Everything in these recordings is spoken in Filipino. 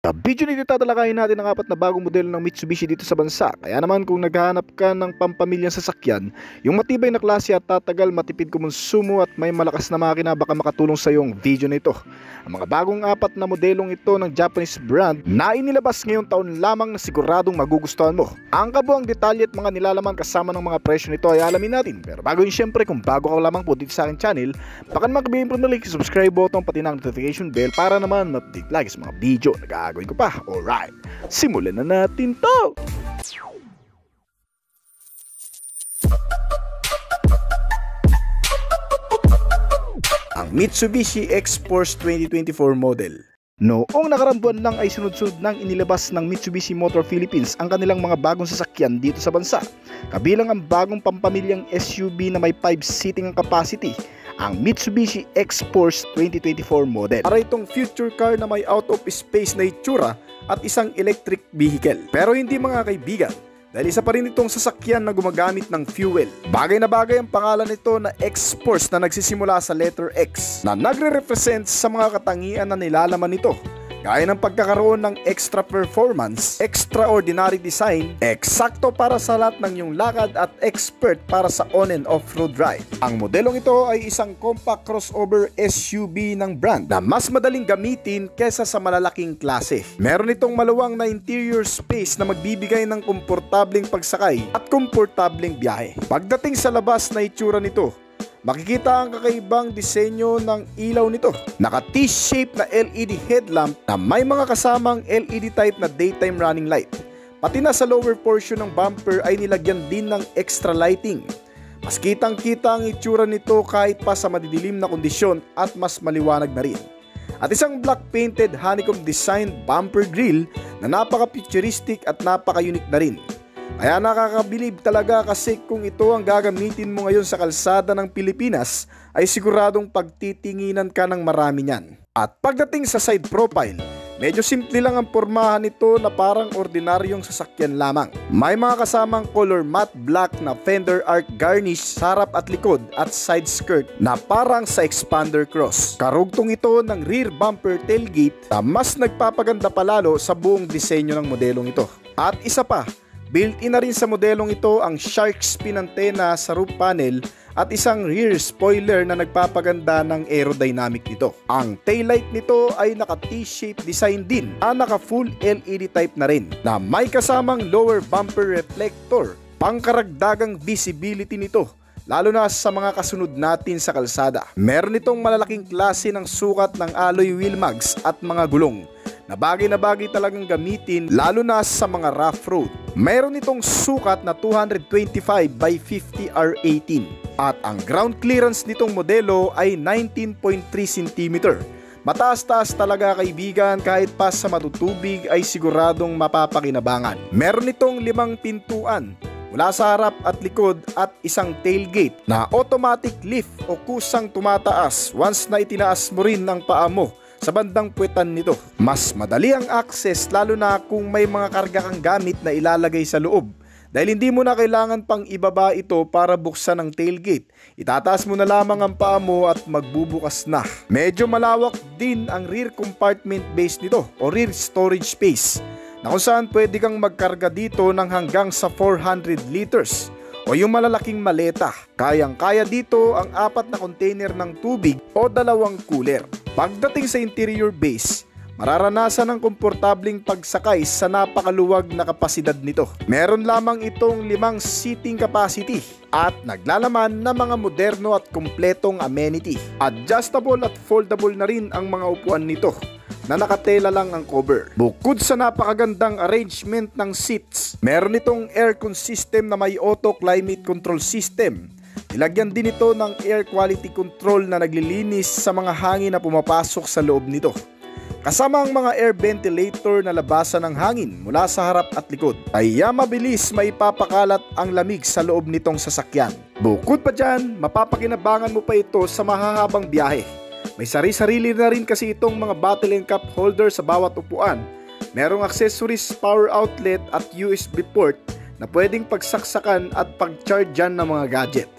Sa video nito tatalakayin natin ang apat na bagong modelo ng Mitsubishi dito sa bansa. Kaya naman kung naghahanap ka ng pampamilyang sasakyan, yung matibay na klase at tatagal, matipid kumonsumo at may malakas na makina, baka makatulong sa iyong video nito. Ang mga bagong apat na modelong ito ng Japanese brand na inilabas ngayong taon lamang na siguradong magugustuhan mo. Ang kabuang detalye at mga nilalaman kasama ng mga presyo nito ay alamin natin. Pero bago yun, syempre kung bago ka lamang po dito sa aking channel, baka naman kabihin po na like, subscribe button pati ng notification bell para naman ma-update lagi sa mga video na gagawin ko pa. Alright, simulan na natin to! Ang Mitsubishi X-Force 2024 model. Noong nakaraang buwan lang ay sunod-sunod nang inilabas ng Mitsubishi Motor Philippines ang kanilang mga bagong sasakyan dito sa bansa. Kabilang ang bagong pampamilyang SUV na may 5-seating ang capacity, ang Mitsubishi X-Force 2024 model. Para itong future car na may out-of-space na itsura at isang electric vehicle. Pero hindi mga kaibigan, dahil isa pa rin itong sasakyan na gumagamit ng fuel. Bagay na bagay ang pangalan nito na X-Force na nagsisimula sa letter X na nagre-represent sa mga katangian na nilalaman nito. Gaya ng pagkakaroon ng extra performance, extraordinary design, eksakto para sa lahat ng iyong lakad at expert para sa on and off-road ride. Ang modelong ito ay isang compact crossover SUV ng brand na mas madaling gamitin kesa sa malalaking klase. Meron itong maluwang na interior space na magbibigay ng komportableng pagsakay at komportableng biyahe. Pagdating sa labas na itsura nito, makikita ang kakaibang disenyo ng ilaw nito. Naka T-shape na LED headlamp na may mga kasamang LED type na daytime running light. Pati na sa lower portion ng bumper ay nilagyan din ng extra lighting. Mas kitang-kita ang itsura nito kahit pa sa madidilim na kondisyon at mas maliwanag na rin. At isang black painted honeycomb design bumper grille na napaka-futuristic at napaka-unique na rin. Kaya nakakabilib talaga kasi kung ito ang gagamitin mo ngayon sa kalsada ng Pilipinas ay siguradong pagtitinginan ka ng marami niyan. At pagdating sa side profile, medyo simple lang ang pormahan nito na parang ordinaryong sasakyan lamang. May mga kasamang color matte black na fender arc garnish sa harap at likod at side skirt na parang sa expander cross. Karugtong ito ng rear bumper tailgate na mas nagpapaganda palalo sa buong disenyo ng modelong ito. At isa pa, built-in na rin sa modelong ito ang shark fin antenna sa roof panel at isang rear spoiler na nagpapaganda ng aerodynamic nito. Ang taillight nito ay naka T-shape design din na naka full LED type na rin na may kasamang lower bumper reflector, pangkaragdagang visibility nito lalo na sa mga kasunod natin sa kalsada. Meron itong malalaking klase ng sukat ng alloy wheel mags at mga gulong na bagay talagang gamitin lalo na sa mga rough road. Mayroon itong sukat na 225 by 50 R18 at ang ground clearance nitong modelo ay 19.3 cm. Mataas-taas talaga kaibigan, kahit pa sa matutubig ay siguradong mapapakinabangan. Meron itong 5 pintuan mula sa harap at likod at isang tailgate na automatic lift o kusang tumataas once na itinaas mo rin ang paa mo sa bandang puwetan nito. Mas madali ang access lalo na kung may mga karga kang gamit na ilalagay sa loob. Dahil hindi mo na kailangan pang ibaba ito para buksan ang tailgate. Itataas mo na lamang ang paa mo at magbubukas na. Medyo malawak din ang rear compartment base nito o rear storage space na kung saan pwede kang magkarga dito ng hanggang sa 400 liters. O yung malalaking maleta. Kayang-kaya dito ang 4 na container ng tubig o 2 cooler. Pagdating sa interior base, mararanasan ng komportabling pagsakay sa napakaluwag na kapasidad nito. Meron lamang itong 5 seating capacity at naglalaman ng mga moderno at kumpletong amenity. Adjustable at foldable na rin ang mga upuan nito na nakatela lang ang cover. Bukod sa napakagandang arrangement ng seats, meron itong aircon system na may auto climate control system. Nilagyan din ito ng air quality control na naglilinis sa mga hangin na pumapasok sa loob nito. Kasama ang mga air ventilator na labasan ng hangin mula sa harap at likod. Kaya mabilis maipapakalat ang lamig sa loob nitong sasakyan. Bukod pa dyan, mapapakinabangan mo pa ito sa mahahabang biyahe. May sari-sarili na rin kasi itong mga bottle and cup holder sa bawat upuan. Merong accessories, power outlet at USB port na pwedeng pagsaksakan at pag-charge dyan ng mga gadget.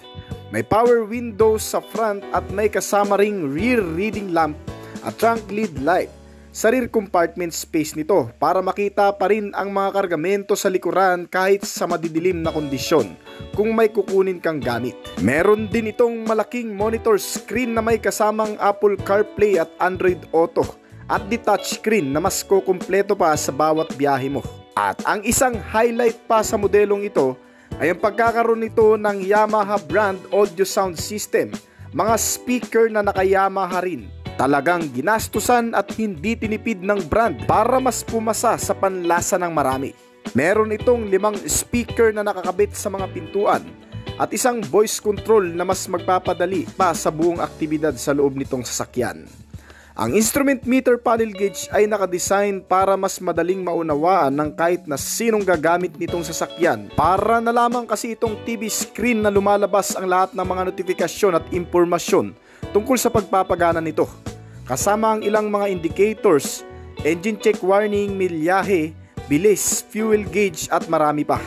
May power windows sa front at may kasama ring rear reading lamp at trunk lid light. sa rear compartment space nito para makita pa rin ang mga kargamento sa likuran kahit sa madidilim na kondisyon kung may kukunin kang gamit. Meron din itong malaking monitor screen na may kasamang Apple CarPlay at Android Auto at the touchscreen na mas kukumpleto pa sa bawat biyahe mo. At ang isang highlight pa sa modelong ito ay ang pagkakaroon nito ng Yamaha brand audio sound system, mga speaker na naka-Yamaha rin. Talagang ginastusan at hindi tinipid ng brand para mas pumasa sa panlasa ng marami. Meron itong 5 speaker na nakakabit sa mga pintuan at isang voice control na mas magpapadali pa sa buong aktibidad sa loob nitong sasakyan. Ang instrument meter panel gauge ay nakadesign para mas madaling maunawaan ng kahit na sinong gagamit nitong sasakyan. Para na lamang kasi itong TV screen na lumalabas ang lahat ng mga notifikasyon at impormasyon tungkol sa pagpapagana nito. Kasama ang ilang mga indicators, engine check warning, milyahe, bilis, fuel gauge at marami pa.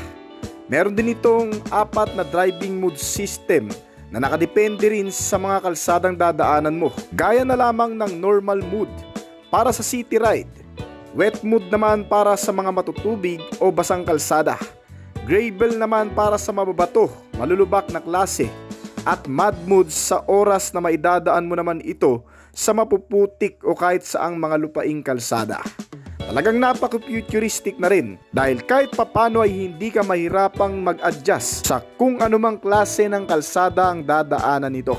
Meron din itong 4 na driving mode system na nakadepende rin sa mga kalsadang dadaanan mo. Gaya na lamang ng normal mode para sa city ride, wet mode naman para sa mga matutubig o basang kalsada, gravel naman para sa mababato, malulubak na klase, at mud mode sa oras na maidadaan mo naman ito sa mapuputik o kahit saang mga lupaing kalsada. Talagang napaka-futuristic na rin dahil kahit papano ay hindi ka mahirapang mag-adjust sa kung anumang klase ng kalsada ang dadaanan nito.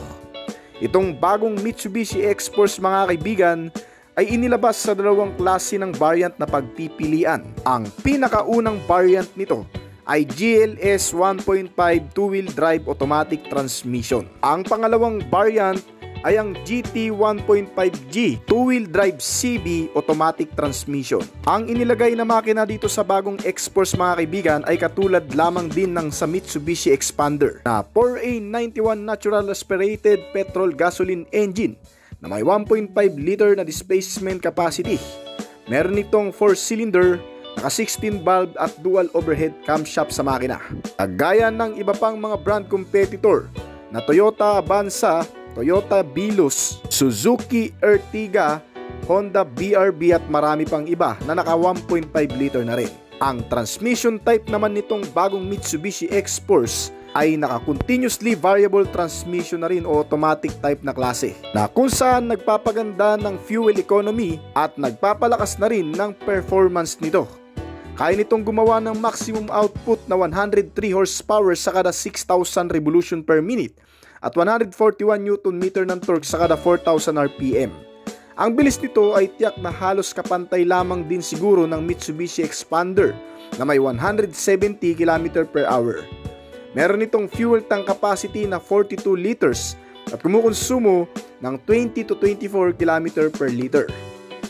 Itong bagong Mitsubishi X-Force mga kaibigan ay inilabas sa 2 klase ng variant na pagpipilian. Ang pinakaunang variant nito ay GLS 1.5 two-wheel drive automatic transmission. Ang pangalawang variant ay ang GT 1.5G two-wheel drive CB automatic transmission. Ang inilagay na makina dito sa bagong X-Force mga kaibigan ay katulad lamang din ng sa Mitsubishi Expander na 4A91 natural aspirated petrol gasoline engine na may 1.5 liter na displacement capacity. Meron itong 4-cylinder, naka 16 valve at dual overhead camshaft sa makina. Kagaya ng iba pang mga brand competitor na Toyota Avanza, Toyota Vios, Suzuki Ertiga, Honda BRB at marami pang iba na naka 1.5 liter na rin. Ang transmission type naman nitong bagong Mitsubishi X-Force ay naka continuously variable transmission na rin o automatic type na klase na kung saan nagpapaganda ng fuel economy at nagpapalakas na rin ng performance nito. Kaya nitong gumawa ng maximum output na 103 horsepower sa kada 6,000 revolution per minute at 141 Nm ng torque sa kada 4,000 RPM. Ang bilis nito ay tiyak na halos kapantay lamang din siguro ng Mitsubishi Expander na may 170 km/h. Meron itong fuel tank capacity na 42 liters at kumukonsumo ng 20 to 24 km/l.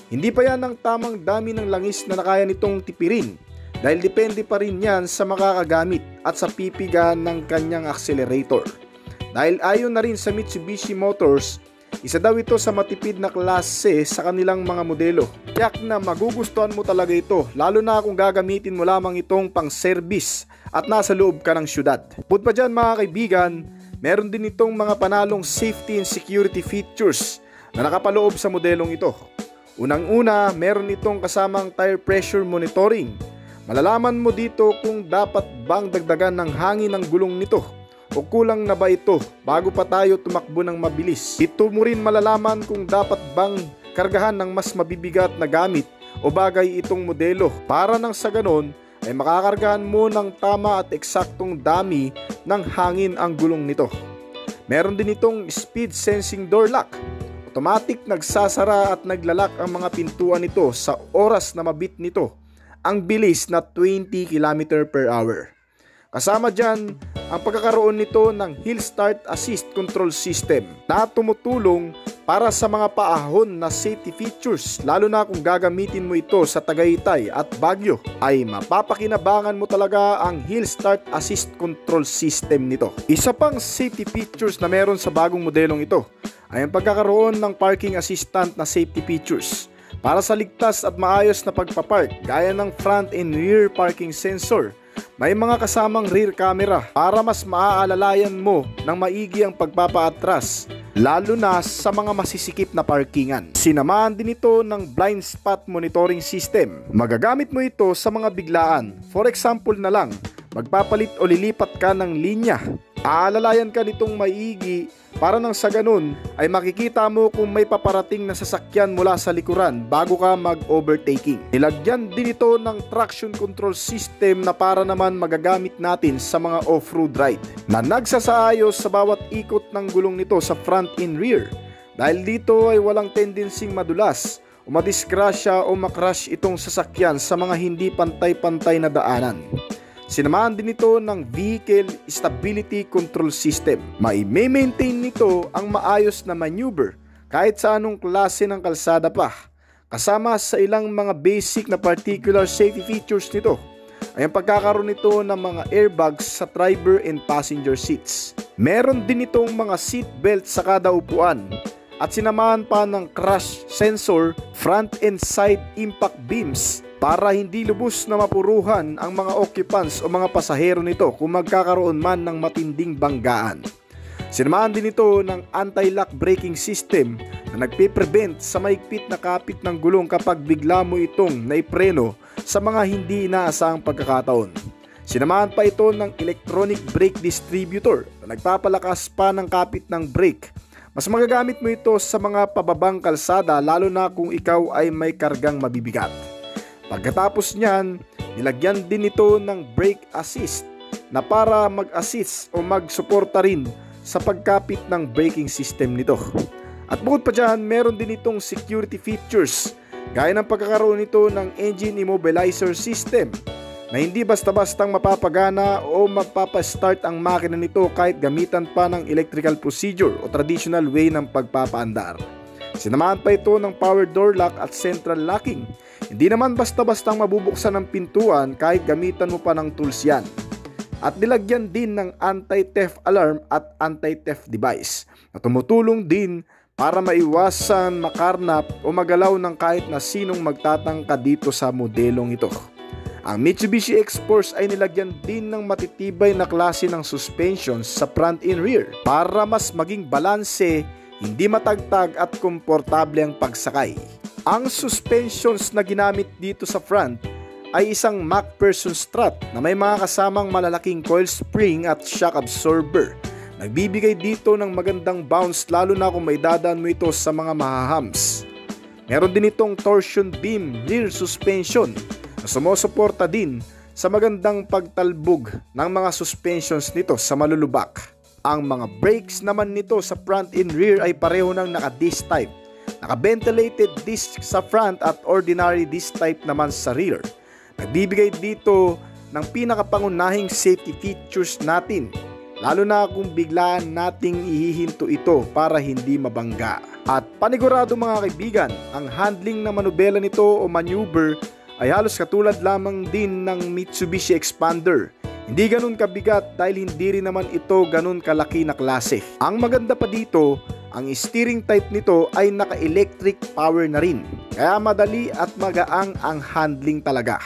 Hindi pa yan ang tamang dami ng langis na nakaya nitong tipirin dahil depende pa rin yan sa makakagamit at sa pipiga ng kanyang accelerator. Dahil ayon na rin sa Mitsubishi Motors, isa daw ito sa matipid na klase sa kanilang mga modelo. Tiyak na magugustuhan mo talaga ito, lalo na kung gagamitin mo lamang itong pang-service at nasa loob ka ng syudad. Bukod pa dyan mga kaibigan, meron din itong mga panalong safety and security features na nakapaloob sa modelong ito. Unang-una, meron itong kasamang tire pressure monitoring. Malalaman mo dito kung dapat bang dagdagan ng hangin ang gulong nito o kulang na ba ito bago pa tayo tumakbo ng mabilis. Ito mo rin malalaman kung dapat bang kargahan ng mas mabibigat na gamit o bagay itong modelo para nang sa ganon ay makakargahan mo ng tama at eksaktong dami ng hangin ang gulong nito. Meron din itong speed sensing door lock. Automatic nagsasara at naglalak ang mga pintuan nito sa oras na mabit nito ang bilis na 20 km/h. Kasama dyan ang pagkakaroon nito ng Hill Start Assist Control System na tumutulong para sa mga paahon na safety features, lalo na kung gagamitin mo ito sa Tagaytay at Baguio ay mapapakinabangan mo talaga ang Hill Start Assist Control System nito. Isa pang safety features na meron sa bagong modelong ito ay ang pagkakaroon ng parking assistant na safety features para sa ligtas at maayos na pagpapark gaya ng front and rear parking sensor. May mga kasamang rear camera para mas maaalalayan mo ng maigi ang pagpapaatras lalo na sa mga masisikip na parkingan. Sinamahan din ito ng blind spot monitoring system. Magagamit mo ito sa mga biglaan. For example na lang, magpapalit o lilipat ka ng linya. Aalalayan ka nitong maigi para nang sa ganun ay makikita mo kung may paparating na sasakyan mula sa likuran bago ka mag-overtaking. Nilagyan din ito ng traction control system na para naman magagamit natin sa mga off-road ride na nagsasaayos sa bawat ikot ng gulong nito sa front and rear. Dahil dito ay walang tendensing madulas o madisgrasya o makrash itong sasakyan sa mga hindi pantay-pantay na daanan. Sinamahan din ito ng Vehicle Stability Control System. Mai-maintain nito ang maayos na maneuver kahit sa anong klase ng kalsada pa. Kasama sa ilang mga basic na particular safety features nito ay ang pagkakaroon nito ng mga airbags sa driver and passenger seats. Meron din itong mga seat belt sa kada upuan at sinamahan pa ng crash sensor, front and side impact beams para hindi lubos na mapuruhan ang mga occupants o mga pasahero nito kung magkakaroon man ng matinding banggaan. Sinamahan din ito ng anti-lock braking system na nagpe-prevent sa mahigpit na kapit ng gulong kapag bigla mo itong naipreno sa mga hindi inaasahang pagkakataon. Sinamahan pa ito ng electronic brake distributor na nagpapalakas pa ng kapit ng brake. Mas magagamit mo ito sa mga pababang kalsada lalo na kung ikaw ay may kargang mabibigat. Pagkatapos niyan, nilagyan din ito ng brake assist na para mag-assist o mag-suporta rin sa pagkapit ng braking system nito. At bukod pa dyan, meron din itong security features gaya ng pagkakaroon nito ng engine immobilizer system na hindi basta-bastang mapapagana o magpapastart ang makina nito kahit gamitan pa ng electrical procedure o traditional way ng pagpapaandar. Sinamahan pa ito ng power door lock at central locking. Hindi naman basta-bastang mabubuksan ng pintuan kahit gamitan mo pa ng tools yan. At nilagyan din ng anti-theft alarm at anti-theft device na tumutulong din para maiwasan makarnap o magalaw ng kahit na sinong magtatangka dito sa modelong ito. Ang Mitsubishi X-Force ay nilagyan din ng matitibay na klase ng suspensions sa front and rear para mas maging balanse, hindi matagtag at komportable ang pagsakay. Ang suspensions na ginamit dito sa front ay isang MacPherson strut na may mga kasamang malalaking coil spring at shock absorber. Nagbibigay dito ng magandang bounce lalo na kung may dadaan mo ito sa mga mahahams. Meron din itong torsion beam rear suspension na sumusuporta din sa magandang pagtalbog ng mga suspensions nito sa malulubak. Ang mga brakes naman nito sa front and rear ay pareho ng naka-disc type. Naka-ventilated disc sa front at ordinary disc type naman sa rear. Nagbibigay dito ng pinakapangunahing safety features natin, lalo na kung biglaan nating ihihinto ito para hindi mabangga. At panigurado mga kaibigan, ang handling na manubela nito o maneuver ay halos katulad lamang din ng Mitsubishi Expander. Hindi ganun kabigat dahil hindi rin naman ito ganun kalaki na klase. Ang maganda pa dito, ang steering type nito ay naka-electric power na rin. Kaya madali at magaang ang handling talaga.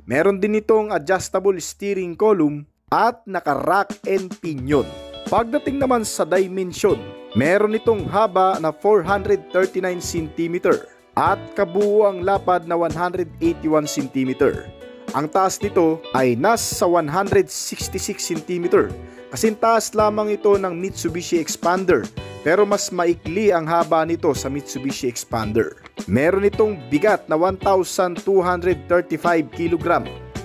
Meron din itong adjustable steering column at naka-rack and pinion. Pagdating naman sa dimension, meron itong haba na 439 cm at kabuuang lapad na 181 cm. Ang taas nito ay nasa 166 cm. Kasing taas lamang ito ng Mitsubishi Expander, pero mas maikli ang haba nito sa Mitsubishi Expander. Meron itong bigat na 1,235 kg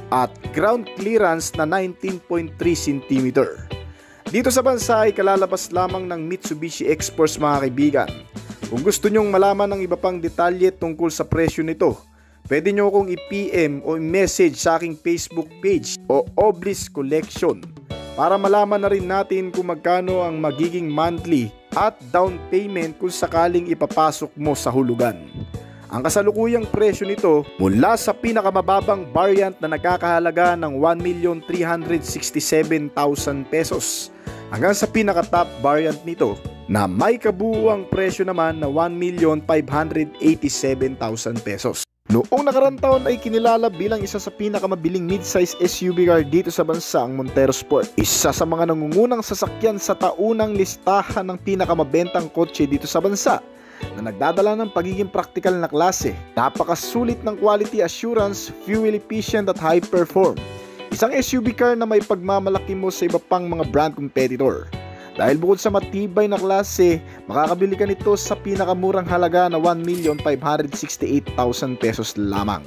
at ground clearance na 19.3 cm. Dito sa bansa ay kalalabas lamang ng Mitsubishi X-Force mga kaibigan. Kung gusto nyong malaman ng iba pang detalye tungkol sa presyo nito, pwede nyo akong i-PM o i-message sa aking Facebook page o Oblis Collection para malaman na rin natin kung magkano ang magiging monthly at down payment kung sakaling ipapasok mo sa hulugan. Ang kasalukuyang presyo nito mula sa pinakamababang variant na nagkakahalaga ng 1,367,000 pesos hanggang sa pinaka-top variant nito na may kabuuang presyo naman na 1,587,000 pesos. Noong nakarang taon ay kinilala bilang isa sa pinakamabiling mid-size SUV car dito sa bansa ang Montero Sport. Isa sa mga nangungunang sasakyan sa taunang listahan ng pinakamabentang kotse dito sa bansa na nagdadala ng pagiging praktikal na klase, napakasulit ng quality assurance, fuel efficient at high perform. Isang SUV car na may pagmamalaki mo sa iba pang mga brand competitor. Dahil bukod sa matibay na klase, makakabili ka nito sa pinakamurang halaga na 1,568,000 pesos lamang.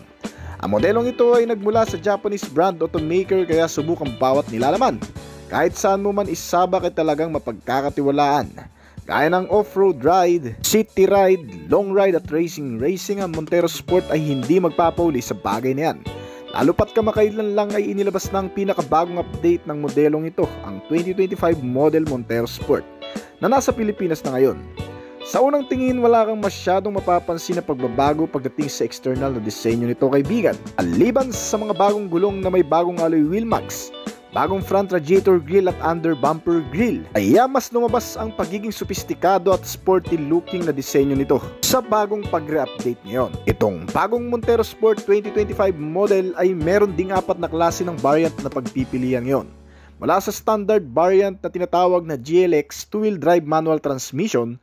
Ang modelong ito ay nagmula sa Japanese brand automaker kaya subukang bawat nilalaman. Kahit saan mo man isabak ay talagang mapagkakatiwalaan. Gaya ng off-road ride, city ride, long ride at racing ang Montero Sport ay hindi magpapauli sa bagay na yan. Lalo pat kamakailan lang ay inilabas ng pinakabagong update ng modelong ito, ang 2025 model Montero Sport, na nasa Pilipinas na ngayon. Sa unang tingin, wala kang masyadong mapapansin na pagbabago pagdating sa external na disenyo nito, kaibigan. Aliban sa mga bagong gulong na may bagong alloy wheel max, bagong front radiator grille at under bumper grille, ay mas lumabas ang pagiging sopistikado at sporty looking na disenyo nito sa bagong pag-re-update ngayon. Itong bagong Montero Sport 2025 model ay meron ding 4 na klase ng variant na pagpipilian ngayon. Mula sa standard variant na tinatawag na GLX 2-wheel drive manual transmission,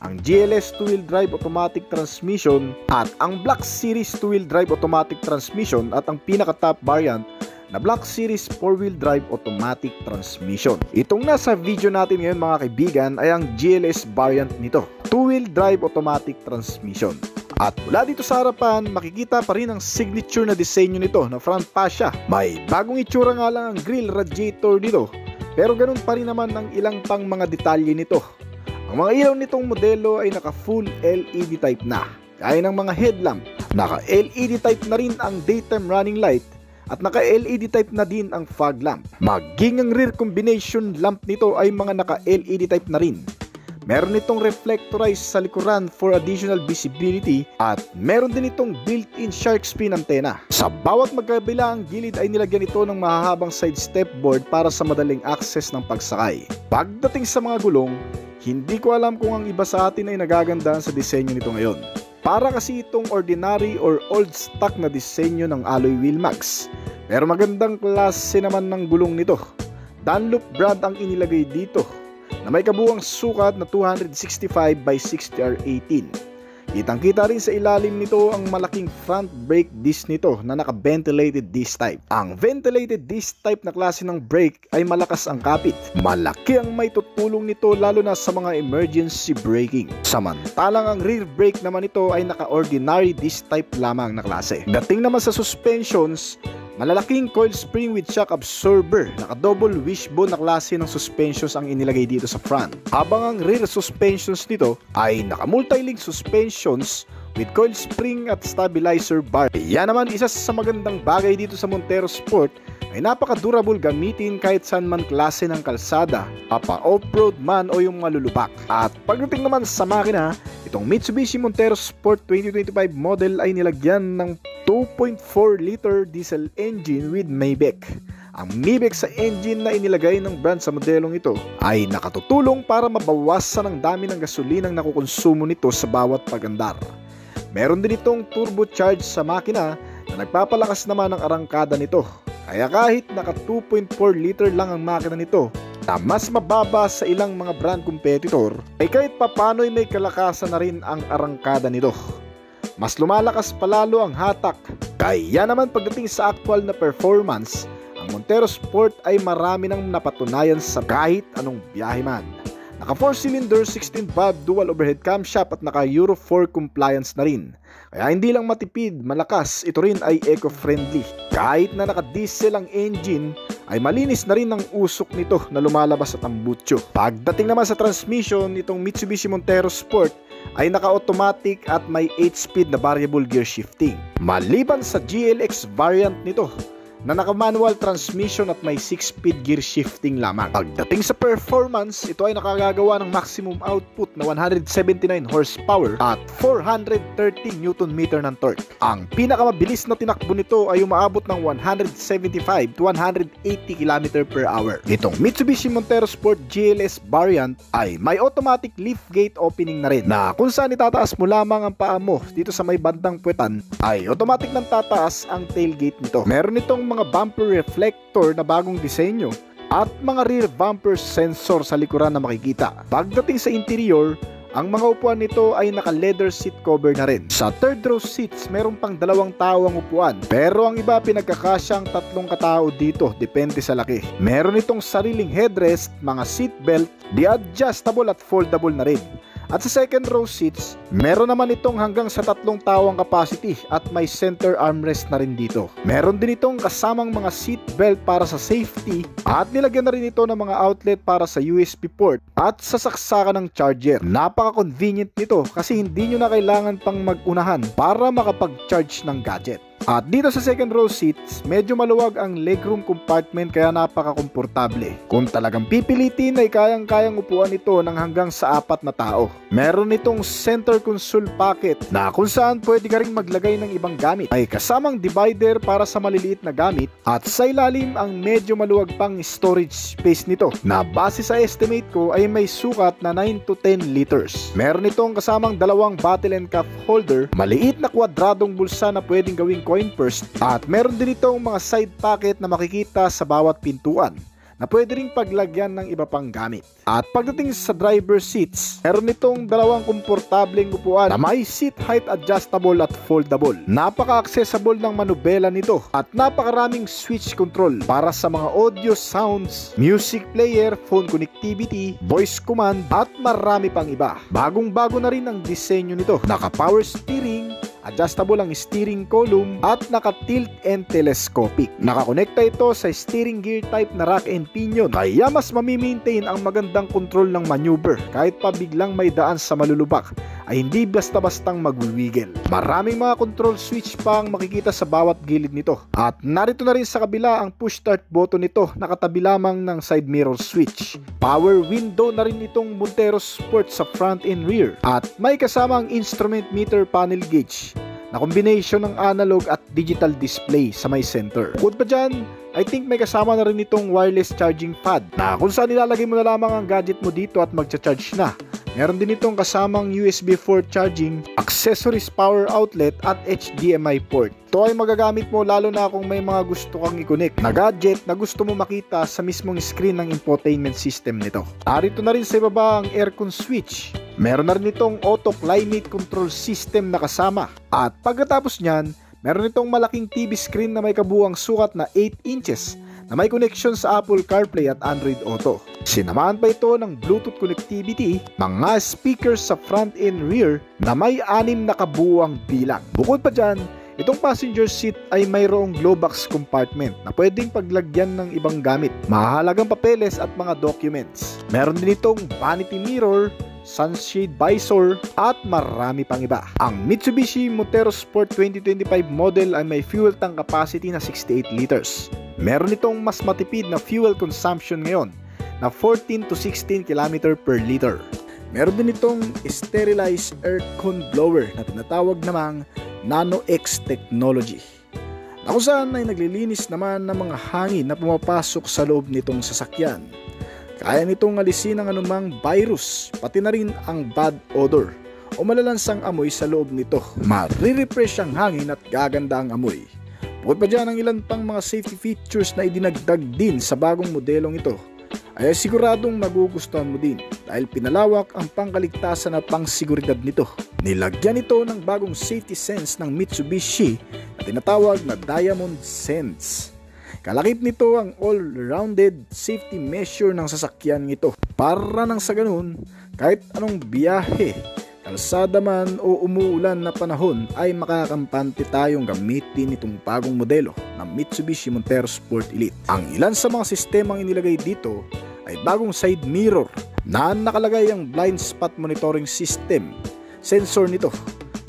ang GLS 2-wheel drive automatic transmission, at ang Black Series 2-wheel drive automatic transmission, at ang pinaka-top variant na Black Series 4-wheel drive automatic transmission. Itong nasa video natin ngayon mga kaibigan ay ang GLS variant nito, 2-wheel drive automatic transmission. At mula dito sa harapan, makikita pa rin ang signature na disenyo nito na front fascia. May bagong itsura nga lang ang grille radiator dito, pero ganun pa rin naman ang ilang pang mga detalye nito. Ang mga ilaw nitong modelo ay naka full LED type na, gaya ng mga headlamp. Naka LED type na rin ang daytime running light at naka-LED type na din ang fog lamp. Maging ang rear combination lamp nito ay mga naka-LED type na rin. Meron itong reflectorized sa likuran for additional visibility at meron din itong built-in shark fin antenna. Sa bawat magkabilang gilid ay nilagyan ito ng mahahabang side step board para sa madaling access ng pagsakay. Pagdating sa mga gulong, hindi ko alam kung ang iba sa atin ay nagagandahan sa disenyo nito ngayon. Para kasi itong ordinary or old stock na disenyo ng alloy wheel max. Pero magandang klase naman ng gulong nito. Dunlop brand ang inilagay dito na may kabuuang sukat na 265 by 60R18. Kitang-kita rin sa ilalim nito ang malaking front brake disc nito na naka-ventilated disc type. Ang ventilated disc type na klase ng brake ay malakas ang kapit. Malaki ang may tutulong nito lalo na sa mga emergency braking. Samantalang ang rear brake naman nito ay naka-ordinary disc type lamang na klase. Dating naman sa suspensions, malalaking coil spring with shock absorber, naka-double wishbone na klase ng suspensions ang inilagay dito sa front. Habang ang rear suspensions nito ay naka-multi-link suspensions with coil spring at stabilizer bar. Yan naman isa sa magandang bagay dito sa Montero Sport ay napaka-durable gamitin kahit saan man klase ng kalsada, pa-off-road man o yung malulubak. At pagdating naman sa makina, itong Mitsubishi Montero Sport 2025 model ay nilagyan ng 2.4 liter diesel engine with Maybach. Ang Maybach sa engine na inilagay ng brand sa modelong ito ay nakatutulong para mabawasan ang dami ng gasolinang nakukonsumo nito sa bawat pag-andar. Meron din itong turbocharge sa makina na nagpapalakas naman ang arangkada nito. Kaya kahit naka 2.4 liter lang ang makina nito na mas mababa sa ilang mga brand competitor, ay kahit papano ay may kalakasan na rin ang arangkada nito. Mas lumalakas palalo ang hatak. Kaya naman pagdating sa actual na performance, ang Montero Sport ay marami nang napatunayan sa kahit anong biyahe man. Naka 4-cylinder 16-valve dual overhead camshaft at naka Euro 4 compliance na rin. Kaya hindi lang matipid, malakas, ito rin ay eco-friendly. Kahit na naka-diesel ang engine, ay malinis na rin ang usok nito na lumalabas sa tambutso. Pagdating naman sa transmission, itong Mitsubishi Montero Sport ay naka-automatic at may 8-speed na variable gear shifting. Maliban sa GLX variant nito, na naka-manual transmission at may 6-speed gear shifting lamang. Pagdating sa performance, ito ay nakagagawa ng maximum output na 179 horsepower at 430 Nm ng torque. Ang pinakamabilis na tinakbo nito ay umaabot ng 175 to 180 km/h. Itong Mitsubishi Montero Sport GLS variant ay may automatic liftgate opening na rin, na kung saan itataas mo lamang ang paa mo dito sa may bandang puwetan ay automatic nang tataas ang tailgate nito. Meron itong mga bumper reflector na bagong disenyo at mga rear bumper sensor sa likuran na makikita. Pagdating sa interior, ang mga upuan nito ay naka-leather seat cover na rin. Sa third row seats, meron pang 2 tao ang upuan, pero ang iba pinagkakasyang 3 katao dito, depende sa laki. Meron itong sariling headrest, mga seat belt, di-adjustable at foldable na rin. At sa second row seats, meron naman itong hanggang sa 3 tao ang capacity at may center armrest na rin dito. Meron din itong kasamang mga seat belt para sa safety at nilagyan na rin ito ng mga outlet para sa USB port at sa saksakan ng charger. Napaka-convenient nito kasi hindi nyo na kailangan pang mag-unahan para makapag-charge ng gadget. At dito sa second row seats, medyo maluwag ang legroom compartment kaya napaka-komportable. Kung talagang pipilitin ay kayang-kayang upuan ito ng hanggang sa 4 na tao. Meron itong center console pocket na kung saan pwede ka ring maglagay ng ibang gamit. May kasamang divider para sa maliliit na gamit at sa ilalim ang medyo maluwag pang storage space nito na base sa estimate ko ay may sukat na 9 to 10 liters. Meron itong kasamang 2 bottle and cup holder, maliit na kwadradong bulsa na pwedeng gawing coin purse at meron din itong mga side pocket na makikita sa bawat pintuan na pwede ring paglagyan ng iba pang gamit. At pagdating sa driver seats, meron itong 2 komportableng upuan na may seat height adjustable at foldable. Napaka-accessible ng manubela nito at napakaraming switch control para sa mga audio, sounds, music player, phone connectivity, voice command at marami pang iba. Bagong-bago na rin ang disenyo nito. Naka-power steering, adjustable ang steering column at naka-tilt and telescopic. Nakakonekta ito sa steering gear type na rack and pinion, kaya mas mamimaintain ang magandang control ng maneuver kahit pa biglang may daan sa malulubak ay hindi basta-bastang magwiwiggle. Maraming mga control switch pa ang makikita sa bawat gilid nito. At narito na rin sa kabila ang push start button nito, nakatabi lamang ng side mirror switch. Power window na rin itong Montero Sport sa front and rear at may kasamang instrument meter panel gauge na combination ng analog at digital display sa may center. Bukod pa dyan, I think may kasama na rin itong wireless charging pad na kung saan ilalagay mo na lamang ang gadget mo dito at magcha-charge na. Meron din itong kasamang USB 4 charging, accessories power outlet at HDMI port. Ito ay magagamit mo lalo na kung may mga gusto kang i-connect na gadget na gusto mo makita sa mismong screen ng infotainment system nito. Narito na rin sa ibaba ang aircon switch. Meron na rin itong auto climate control system na kasama. At pagkatapos nyan, meron itong malaking TV screen na may kabuuang sukat na 8 inches na may connection sa Apple CarPlay at Android Auto. Sinamahan pa ito ng Bluetooth connectivity, mga speakers sa front and rear na may 6 na kabuuang bilang. Bukod pa dyan, itong passenger seat ay mayroong glove box compartment na pwedeng paglagyan ng ibang gamit, mahalagang papeles at mga documents. Meron din itong vanity mirror, sunshade visor at marami pang iba. Ang Mitsubishi Montero Sport 2025 model ay may fuel tank capacity na 68 liters. Meron itong mas matipid na fuel consumption ngayon na 14 to 16 km per liter. Meron din itong sterilized air con blower na tinatawag namang Nano X technology, na kung saan ay naglilinis naman ng mga hangin na pumapasok sa loob nitong sasakyan. Kaya nitong alisin ang anumang virus, pati na rin ang bad odor o malalansang amoy sa loob nito. Marirefresh ang hangin at gaganda ang amoy. Bukod pa dyan ang ilan pang mga safety features na idinagdag din sa bagong modelong ito, ay siguradong magugustuhan mo din dahil pinalawak ang pangkaligtasan at pangsiguridad nito. Nilagyan ito ng bagong safety sense ng Mitsubishi na tinatawag na Diamond Sense. Kalakip nito ang all-rounded safety measure ng sasakyan nito. Para nang sa ganun, kahit anong biyahe, kalsada man o umuulan na panahon ay makakampante tayong gamitin itong bagong modelo ng Mitsubishi Montero Sport Elite. Ang ilan sa mga sistemang inilagay dito ay bagong side mirror na nakalagay ang blind spot monitoring system. Sensor nito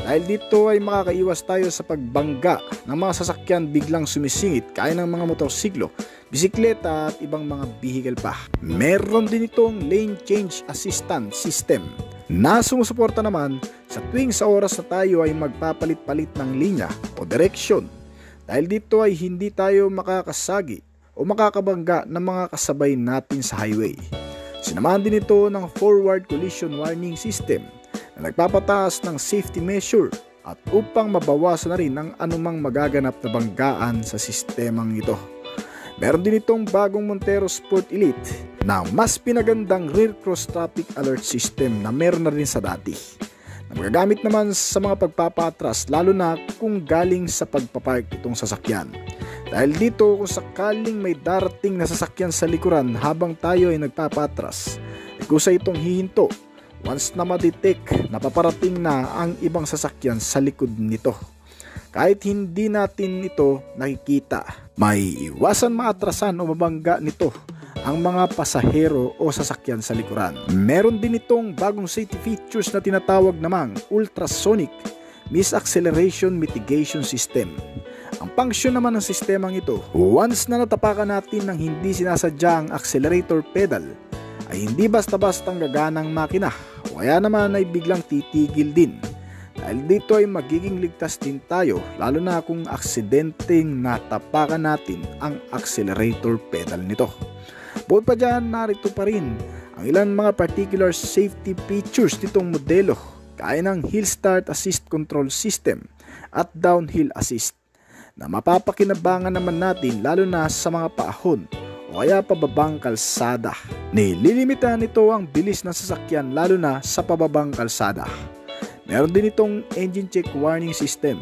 Dahil dito ay makakaiwas tayo sa pagbangga ng mga sasakyan biglang sumisingit kaya ng mga motorsiklo, bisikleta at ibang mga vehicle pa. Meron din itong lane change assistance system na sumusuporta naman sa tuwing sa oras na tayo ay magpapalit-palit ng linya o direksyon. Dahil dito ay hindi tayo makakasagi o makakabangga ng mga kasabay natin sa highway. Sinamahan din ito ng forward collision warning system na nagpapataas ng safety measure at upang mabawasan na rin ang anumang magaganap na banggaan sa sistemang ito. Meron din itong bagong Montero Sport Elite na mas pinagandang rear cross traffic alert system na meron na rin sa dati, na magagamit naman sa mga pagpapatras lalo na kung galing sa pagpapark itong sasakyan. Dahil dito kung sakaling may darating na sasakyan sa likuran habang tayo ay nagpapatras, kusa itong hihinto once na ma-detect na paparating na ang ibang sasakyan sa likod nito. Kahit hindi natin ito nakikita, may iwasan maatrasan o mabangga nito ang mga pasahero o sasakyan sa likuran. Meron din itong bagong safety features na tinatawag namang ultrasonic misacceleration mitigation system. Ang function naman ng sistemang ito, once na natapakan natin ng hindi sinasadya ang accelerator pedal, ay hindi basta-bastang gaganang makina o kaya naman ay biglang titigil din. Dahil dito ay magiging ligtas din tayo lalo na kung aksidenteng natapakan natin ang accelerator pedal nito. Bukod pa dyan, narito pa rin ang ilang mga particular safety features nitong modelo kaya ng hill start assist control system at downhill assist na mapapakinabangan naman natin lalo na sa mga paahon o kaya pababang kalsada. Nililimitahan nito ang bilis ng sasakyan lalo na sa pababang kalsada. Meron din itong engine check warning system,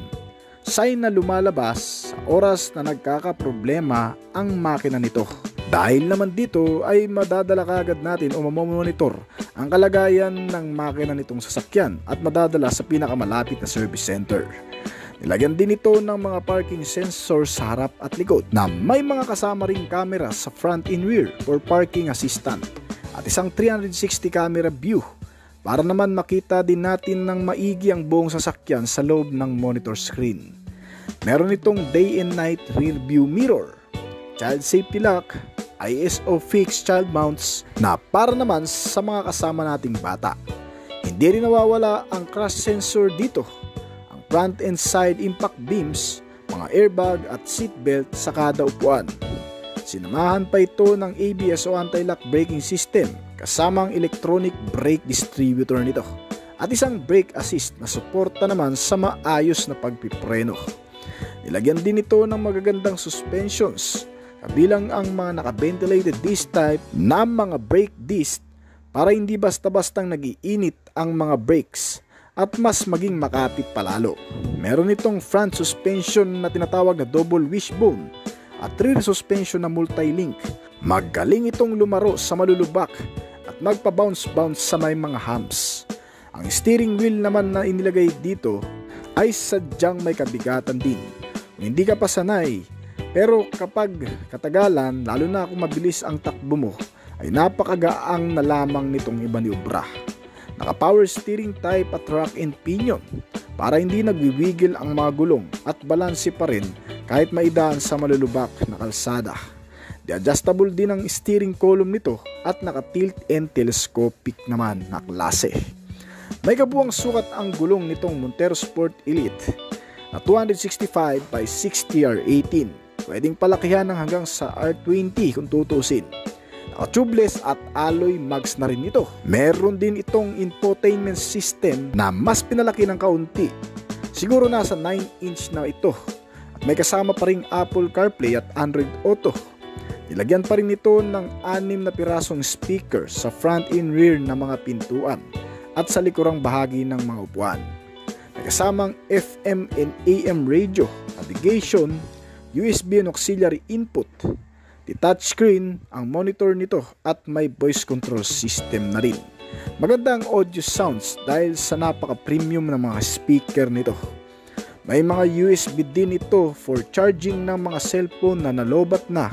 sign na lumalabas sa oras na nagkakaproblema ang makina nito. Dahil naman dito ay madadala kagad natin o mamomonitor ang kalagayan ng makina nitong sasakyan at madadala sa pinakamalapit na service center. Nilagyan din ito ng mga parking sensors sa harap at likod na may mga kasama ring camera sa front and rear for parking assistant at isang 360 camera view para naman makita din natin ng maigi ang buong sasakyan sa loob ng monitor screen. Meron itong day and night rear view mirror, child safety lock, ISO fixed child mounts na para naman sa mga kasama nating bata. Hindi rin nawawala ang crash sensor dito, front and side impact beams, mga airbag at seatbelt sa kada upuan. Sinamahan pa ito ng ABS o anti-lock braking system kasamang electronic brake distributor nito at isang brake assist na suporta naman sa maayos na pagpipreno. Nilagyan din ito ng magagandang suspensions kabilang ang mga naka-ventilated disc type na mga brake disc para hindi basta-bastang nag-iinit ang mga brakes at mas maging makapit palalo. Meron itong front suspension na tinatawag na double wishbone at rear suspension na multi-link. Magaling itong lumaro sa malulubak at magpa-bounce-bounce sa may mga humps. Ang steering wheel naman na inilagay dito ay sadyang may kabigatan din. Hindi ka pa sanay, pero kapag katagalan, lalo na kung mabilis ang takbo mo, ay napakagaang na lamang nitong imaniobra. Naka-power steering type at rack and pinion para hindi nagwiwigil ang mga gulong at balanse pa rin kahit maidaan sa malulubak na kalsada. Adjustable din ang steering column nito at naka-tilt and telescopic naman na klase. May kabuuang sukat ang gulong nitong Montero Sport Elite na 265 by 60 R18. Pwedeng palakihan ng hanggang sa R20 kung tutusin. Tubeless at alloy mags na rin ito. Meron din itong infotainment system na mas pinalaki ng kaunti. Siguro nasa 9-inch na ito. At may kasama pa ring Apple CarPlay at Android Auto. Nilagyan pa rin ito ng 6 na pirasong speaker sa front and rear na mga pintuan at sa likurang bahagi ng mga upuan. May kasamang FM and AM radio, navigation, USB and auxiliary input. The touchscreen ang monitor nito at may voice control system na rin. Maganda ang audio sounds dahil sa napaka-premium na mga speaker nito. May mga USB din ito for charging ng mga cellphone na nalobat na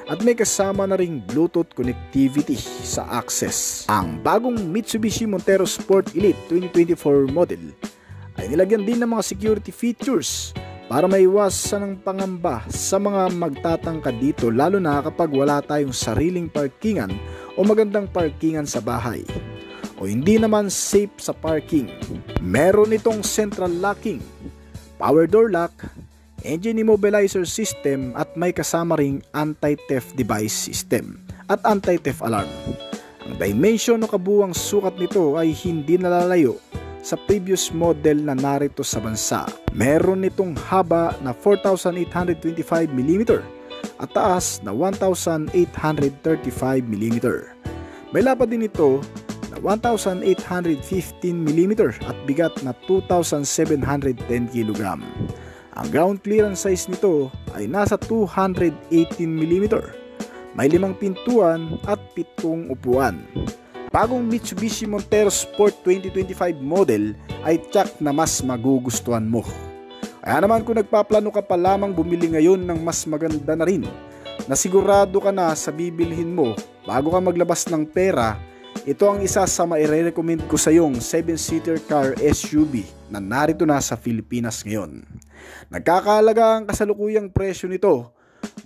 at may kasama na ring Bluetooth connectivity sa access. Ang bagong Mitsubishi Montero Sport Elite 2024 model ay nilagyan din ng mga security features para maiwasan ang pangamba sa mga magtatangka dito, lalo na kapag wala tayong sariling parkingan o magandang parkingan sa bahay o hindi naman safe sa parking. Meron itong central locking, power door lock, engine immobilizer system at may kasama ring anti-theft device system at anti-theft alarm. Ang dimension o kabuuang sukat nito ay hindi nalalayo sa previous model na narito sa bansa. Meron nitong haba na 4,825mm at taas na 1,835mm. May lapad din ito na 1,815mm at bigat na 2,710kg. Ang ground clearance size nito ay nasa 218mm. May 5 pintuan at 7 upuan. Bagong Mitsubishi Montero Sport 2025 model ay tiyak na mas magugustuhan mo. Kaya naman kung nagpaplano ka pa lamang bumili ngayon ng mas maganda na rin, na sigurado ka na sa bibilhin mo bago ka maglabas ng pera, ito ang isa sa maire-recommend ko sa iyong 7-seater car SUV na narito na sa Pilipinas ngayon. Nagkakahalaga ang kasalukuyang presyo nito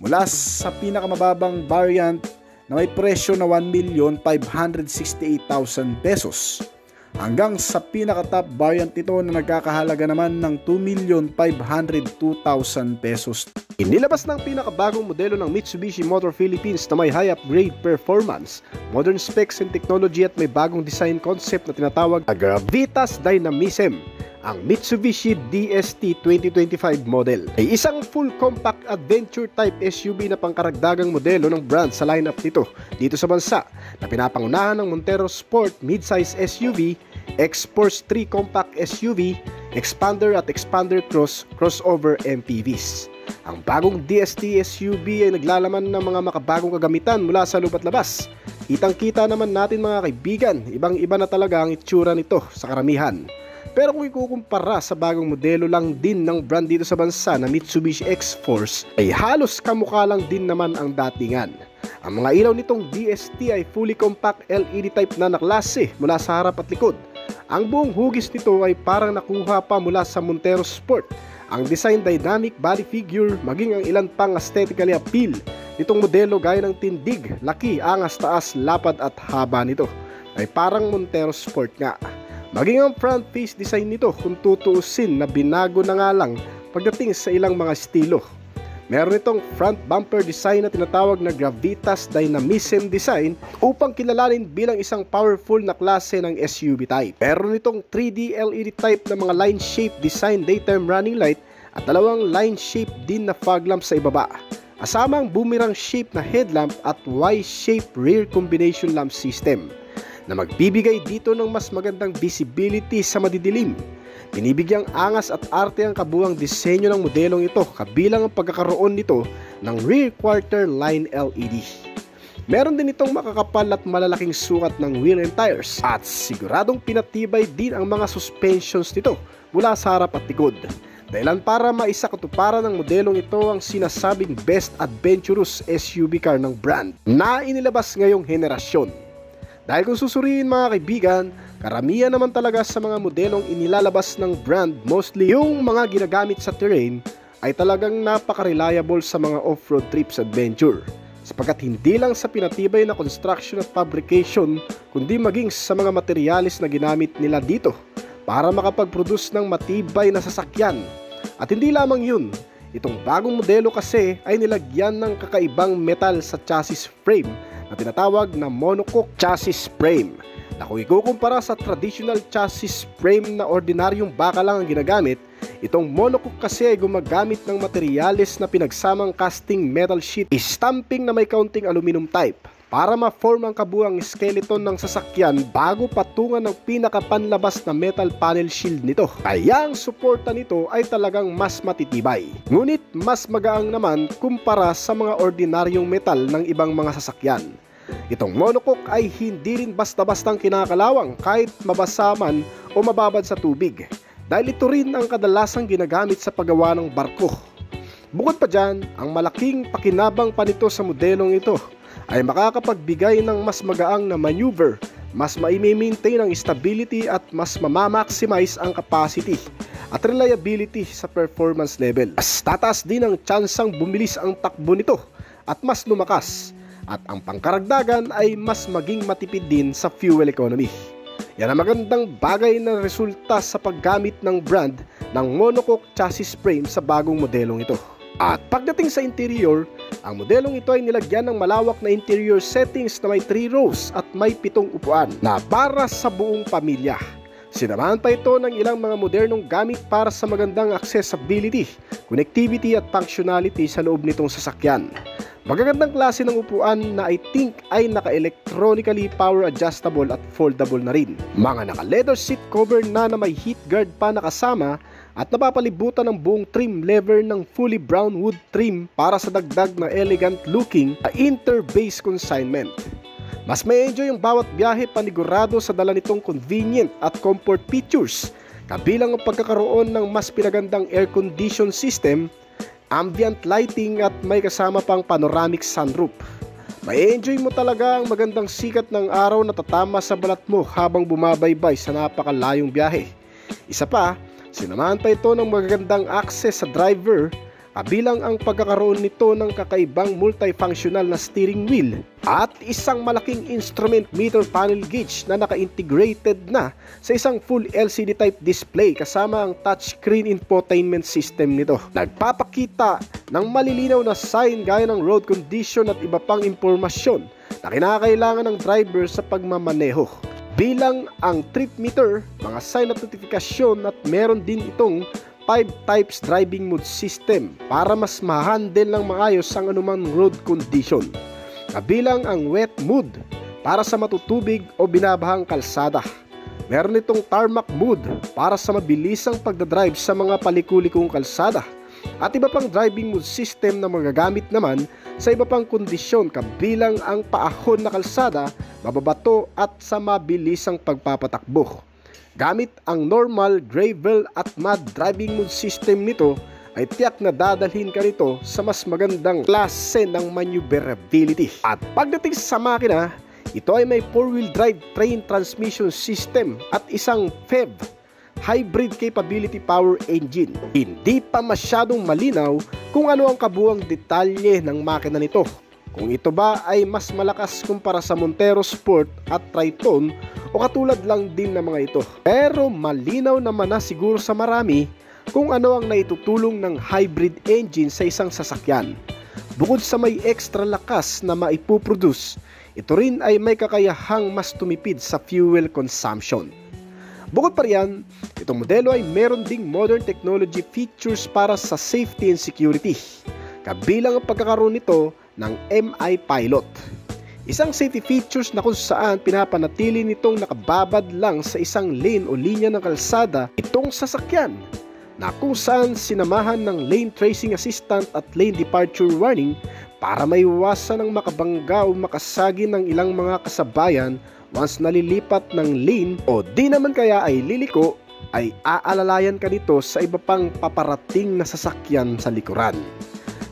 mula sa pinakamababang variant na may presyo na 1,568,000 pesos hanggang sa pinaka-top variant nito na nagkakahalaga naman ng 2,502,000 pesos. Inilabas ng pinakabagong modelo ng Mitsubishi Motor Philippines na may high upgrade performance, modern specs and technology at may bagong design concept na tinatawag na Gravitas Dynamism. Ang Mitsubishi DST 2025 model ay isang full compact adventure type SUV na pangkaragdagang modelo ng brand sa lineup nito dito sa bansa, na pinapangunahan ng Montero Sport midsize SUV, X-Force 3 compact SUV, Expander at Expander Cross crossover MPVs. Ang bagong DST SUV ay naglalaman ng mga makabagong kagamitan mula sa loob at labas. Kitang-kita naman natin mga kaibigan, ibang-iba na talaga ang itsura nito sa karamihan. Pero kung ikukumpara sa bagong modelo lang din ng brand dito sa bansa na Mitsubishi X-Force, ay halos kamukha lang din naman ang datingan. Ang mga ilaw nitong DST ay fully compact LED type na naklase mula sa harap at likod. Ang buong hugis nito ay parang nakuha pa mula sa Montero Sport. Ang design, dynamic body figure, maging ang ilan pang aesthetically appeal nitong modelo gaya ng tindig, laki, angas, taas, lapad at haba nito ay parang Montero Sport nga. Maging ang front face design nito kung tutuusin na binago na nga lang pagdating sa ilang mga estilo. Meron itong front bumper design na tinatawag na Gravitas Dynamism design upang kilalanin bilang isang powerful na klase ng SUV type. Meron itong 3D LED type na mga line shape design daytime running light at dalawang line shape din na fog lamp sa ibaba. Kasama ang boomerang shape na headlamp at Y-shape rear combination lamp system na magbibigay dito ng mas magandang visibility sa madidilim. Binibigyang angas at arte ang kabuuang disenyo ng modelong ito, kabilang ang pagkakaroon nito ng rear quarter line LED. Meron din itong makakapal at malalaking sukat ng wheel and tires at siguradong pinatibay din ang mga suspensions nito mula sa harap at likod. Dahilan para maisakatuparan ng modelong ito ang sinasabing best adventurous SUV car ng brand na inilabas ngayong henerasyon. Dahil kung susuriin mga kaibigan, karamihan naman talaga sa mga modelong inilalabas ng brand, mostly yung mga ginagamit sa terrain, ay talagang napaka-reliable sa mga off-road trips adventure. Sapagkat hindi lang sa pinatibay na construction at fabrication, kundi maging sa mga materyales na ginamit nila dito para makapag-produce ng matibay na sasakyan. At hindi lamang yun, itong bagong modelo kasi ay nilagyan ng kakaibang metal sa chassis frame na tinatawag na monocoque chassis frame, na kung ikukumpara sa traditional chassis frame na ordinaryong baka lang ang ginagamit, itong monocoque kasi ay gumagamit ng materyales na pinagsamang casting metal sheet stamping na may kaunting aluminum type para ma-form ang kabuuang skeleton ng sasakyan bago patungan ng pinakapanlabas na metal panel shield nito. Kaya ang suporta nito ay talagang mas matitibay. Ngunit mas magaang naman kumpara sa mga ordinaryong metal ng ibang mga sasakyan. Itong monocoque ay hindi rin basta-bastang kinakalawang kahit mabasa man o mababad sa tubig, dahil ito rin ang kadalasang ginagamit sa paggawa ng barko. Bukod pa dyan, ang malaking pakinabang pa nito sa modelong ito ay makakapagbigay ng mas magaang na maneuver mas mai-maintain ang stability at mas mamamaximize ang capacity at reliability sa performance level. Mas tataas din ang tsansang bumilis ang takbo nito at mas lumakas, at ang pangkaragdagan ay mas maging matipid din sa fuel economy. Yan ang magandang bagay na resulta sa paggamit ng brand ng monocoque chassis frame sa bagong modelong ito. At pagdating sa interior, ang modelong ito ay nilagyan ng malawak na interior settings na may 3 rows at may 7 upuan na para sa buong pamilya. Sinamahan pa ito ng ilang mga modernong gamit para sa magandang accessibility, connectivity at functionality sa loob nitong sasakyan. Magagandang klase ng upuan na I think ay naka-electronically power adjustable at foldable na rin. Mga naka-leather seat cover na may heat guard pa nakasama at napapalibutan ng buong trim lever ng fully brown wood trim para sa dagdag na elegant looking inter-base consignment. Mas may enjoy yung bawat biyahe panigurado sa dala nitong convenient at comfort features, kabilang ang pagkakaroon ng mas pinagandang air condition system, ambient lighting at may kasama pang panoramic sunroof. May enjoy mo talaga ang magandang sikat ng araw na tatama sa balat mo habang bumabaybay sa napakalayong biyahe. Isa pa, sinamahan pa ito ng magagandang access sa driver, kabilang ang pagkakaroon nito ng kakaibang multifunctional na steering wheel at isang malaking instrument meter panel gauge na naka-integrated na sa isang full LCD type display kasama ang touchscreen infotainment system nito. Nagpapakita ng malilinaw na sign gaya ng road condition at iba pang impormasyon na kinakailangan ng driver sa pagmamaneho. Bilang ang trip meter, mga sign at notifikasyon, at meron din itong 5 types driving mode system para mas ma-handle ng maayos ang anumang road condition. Kabilang ang wet mode para sa matutubig o binabahang kalsada. Meron itong tarmac mode para sa mabilisang pagdadrive sa mga palikulikong kalsada. At iba pang driving mode system na magagamit naman sa iba pang kondisyon, kabilang ang paahon na kalsada, mababato at sa mabilisang pagpapatakbo. Gamit ang normal, gravel at mud driving mode system nito, ay tiyak na dadalhin ka nito sa mas magandang klase ng maneuverability. At pagdating sa makina, ito ay may 4-wheel drive train transmission system at isang PHEV hybrid capability power engine. Hindi pa masyadong malinaw kung ano ang kabuuang detalye ng makina nito. Kung ito ba ay mas malakas kumpara sa Montero Sport at Triton o katulad lang din ng mga ito. Pero malinaw naman na siguro sa marami kung ano ang naitutulong ng hybrid engine sa isang sasakyan. Bukod sa may extra lakas na maipuproduce, ito rin ay may kakayahang mas tumipid sa fuel consumption. Bukod pa riyan, itong modelo ay meron ding modern technology features para sa safety and security. Kabilang ang pagkakaroon nito ng MI Pilot. Isang safety features na kung saan pinapanatili nitong nakababad lang sa isang lane o linya ng kalsada itong sasakyan, na kung saan sinamahan ng lane tracing assistant at lane departure warning para maiwasan ng makabangga o makasagi ng ilang mga kasabayan once nalilipat ng lane o di naman kaya ay liliko, ay aalalayan ka nito sa iba pang paparating na sasakyan sa likuran.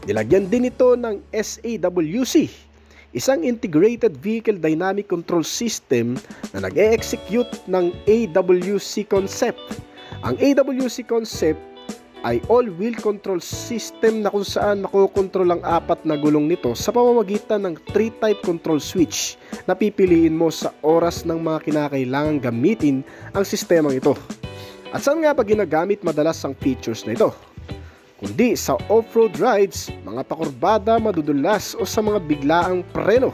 Nilagyan din ito ng SAWC, isang Integrated Vehicle Dynamic Control System na nag-e-execute ng AWC concept. Ang AWC concept ay all-wheel control system na kung saan makokontrol ang 4 na gulong nito sa pamamagitan ng 3-type control switch na pipiliin mo sa oras ng mga kinakailangang gamitin ang sistemang ito. At saan nga pa ginagamit madalas ang features na ito? Kundi sa off-road rides, mga pakurbada madudulas o sa mga biglaang preno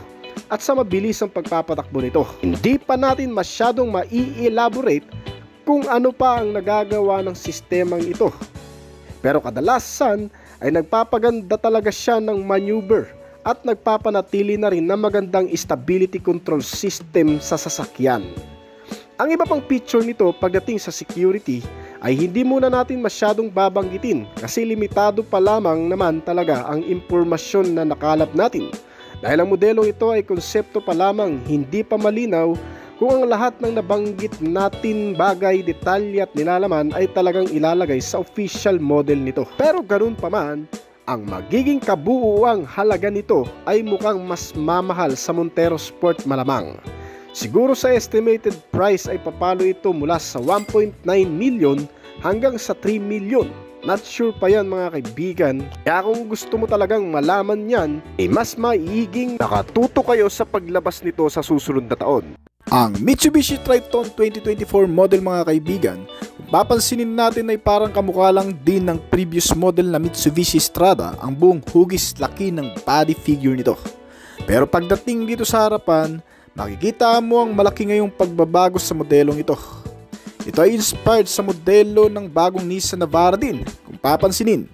at sa mabilis ang pagpapatakbo nito. Hindi pa natin masyadong mai-elaborate kung ano pa ang nagagawa ng sistemang ito. Pero kadalasan ay nagpapaganda talaga siya ng maneuver at nagpapanatili na rin ng magandang stability control system sa sasakyan. Ang iba pang feature nito pagdating sa security ay hindi muna natin masyadong babanggitin kasi limitado pa lamang naman talaga ang impormasyon na nakalap natin. Dahil ang modelong ito ay konsepto pa lamang, hindi pa malinaw kung ang lahat ng nabanggit natin bagay, detalye at nilalaman ay talagang ilalagay sa official model nito. Pero ganun pa man, ang magiging kabuuang halaga nito ay mukhang mas mamahal sa Montero Sport malamang. Siguro sa estimated price ay papalo ito mula sa 1.9 million hanggang sa 3 million. Not sure pa yan mga kaibigan, kaya kung gusto mo talagang malaman yan, mas maiging nakatuto kayo sa paglabas nito sa susunod na taon. Ang Mitsubishi Triton 2024 model mga kaibigan, kung papansinin natin ay parang kamukha lang din ng previous model na Mitsubishi Strada ang buong hugis laki ng body figure nito. Pero pagdating dito sa harapan, makikita mo ang malaki ngayong pagbabago sa modelong ito. Ito ay inspired sa modelo ng bagong Nissan Navara din kung papansinin.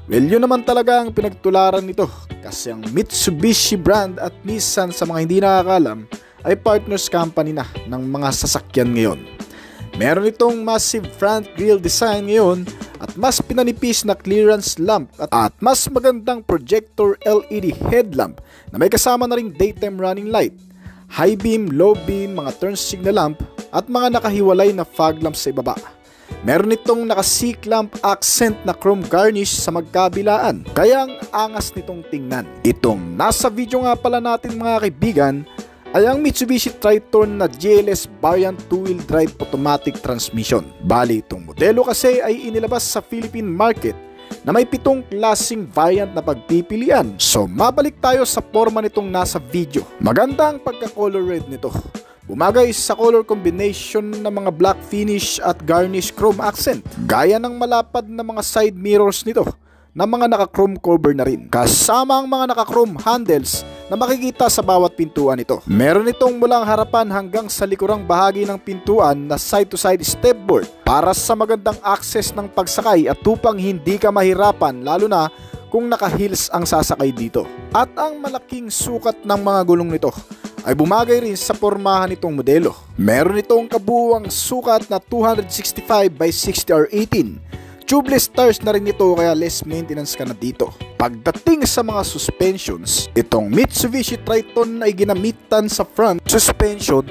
Well, yun naman talaga ang pinagtularan nito kasi ang Mitsubishi brand at Nissan sa mga hindi nakakalam ay partners company na ng mga sasakyan ngayon. Meron itong massive front grille design ngayon at mas pinanipis na clearance lamp at mas magandang projector LED headlamp na may kasama na ring daytime running light, high beam, low beam, mga turn signal lamp at mga nakahiwalay na fog lamp sa ibaba. Meron itong naka-seek lamp accent na chrome garnish sa magkabilaan, kaya ang angas nitong tingnan. Itong nasa video nga pala natin mga kaibigan ay ang Mitsubishi Triton na GLS variant 2-wheel drive automatic transmission. Bali, itong modelo kasi ay inilabas sa Philippine market na may 7 klaseng variant na pagpipilian. So, mabalik tayo sa forma nitong nasa video. Maganda ang pagka-color red nito. Bumagay sa color combination ng mga black finish at garnish chrome accent. Gaya ng malapad na mga side mirrors nito na mga naka-chrome cover na rin. Kasama ang mga naka-chrome handles na makikita sa bawat pintuan nito. Meron itong mulang harapan hanggang sa likurang bahagi ng pintuan na side-to-side stepboard para sa magandang access ng pagsakay at upang hindi ka mahirapan lalo na kung naka-heels ang sasakay dito. At ang malaking sukat ng mga gulong nito ay bumagay rin sa pormahan nitong modelo. Meron itong kabuuang sukat na 265 by 60 or 18. Tubeless tires na rin ito kaya less maintenance ka na dito. Pagdating sa mga suspensions, itong Mitsubishi Triton ay ginamitan sa front suspension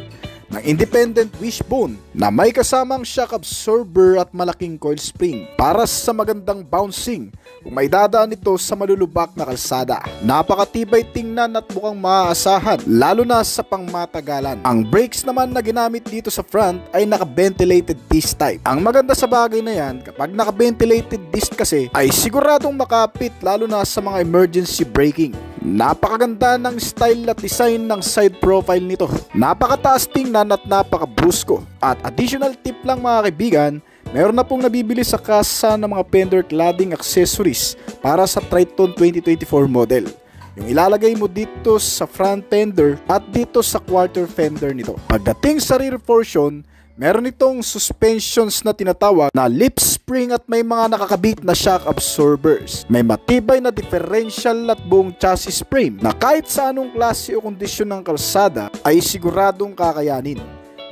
ng independent wishbone na may kasamang shock absorber at malaking coil spring para sa magandang bouncing kung may dadaan ito sa malulubak na kalsada. Napakatibay tingnan at mukhang maaasahan lalo na sa pangmatagalan. Ang brakes naman na ginamit dito sa front ay naka-ventilated disc type. Ang maganda sa bagay na yan, kapag naka-ventilated disc kasi ay siguradong makapit lalo na sa mga emergency braking. Napakaganda ng style at design ng side profile nito. Napakataas tingnan at napakabrusko. At additional tip lang mga kaibigan, meron na pong nabibili sa kasa ng mga fender cladding accessories para sa Triton 2024 model. Yung ilalagay mo dito sa front fender at dito sa quarter fender nito. Pagdating sa rear portion, meron itong suspensions na tinatawag na lip spring at may mga nakakabit na shock absorbers. May matibay na differential at buong chassis frame na kahit sa anong klase o kondisyon ng kalsada ay siguradong kakayanin.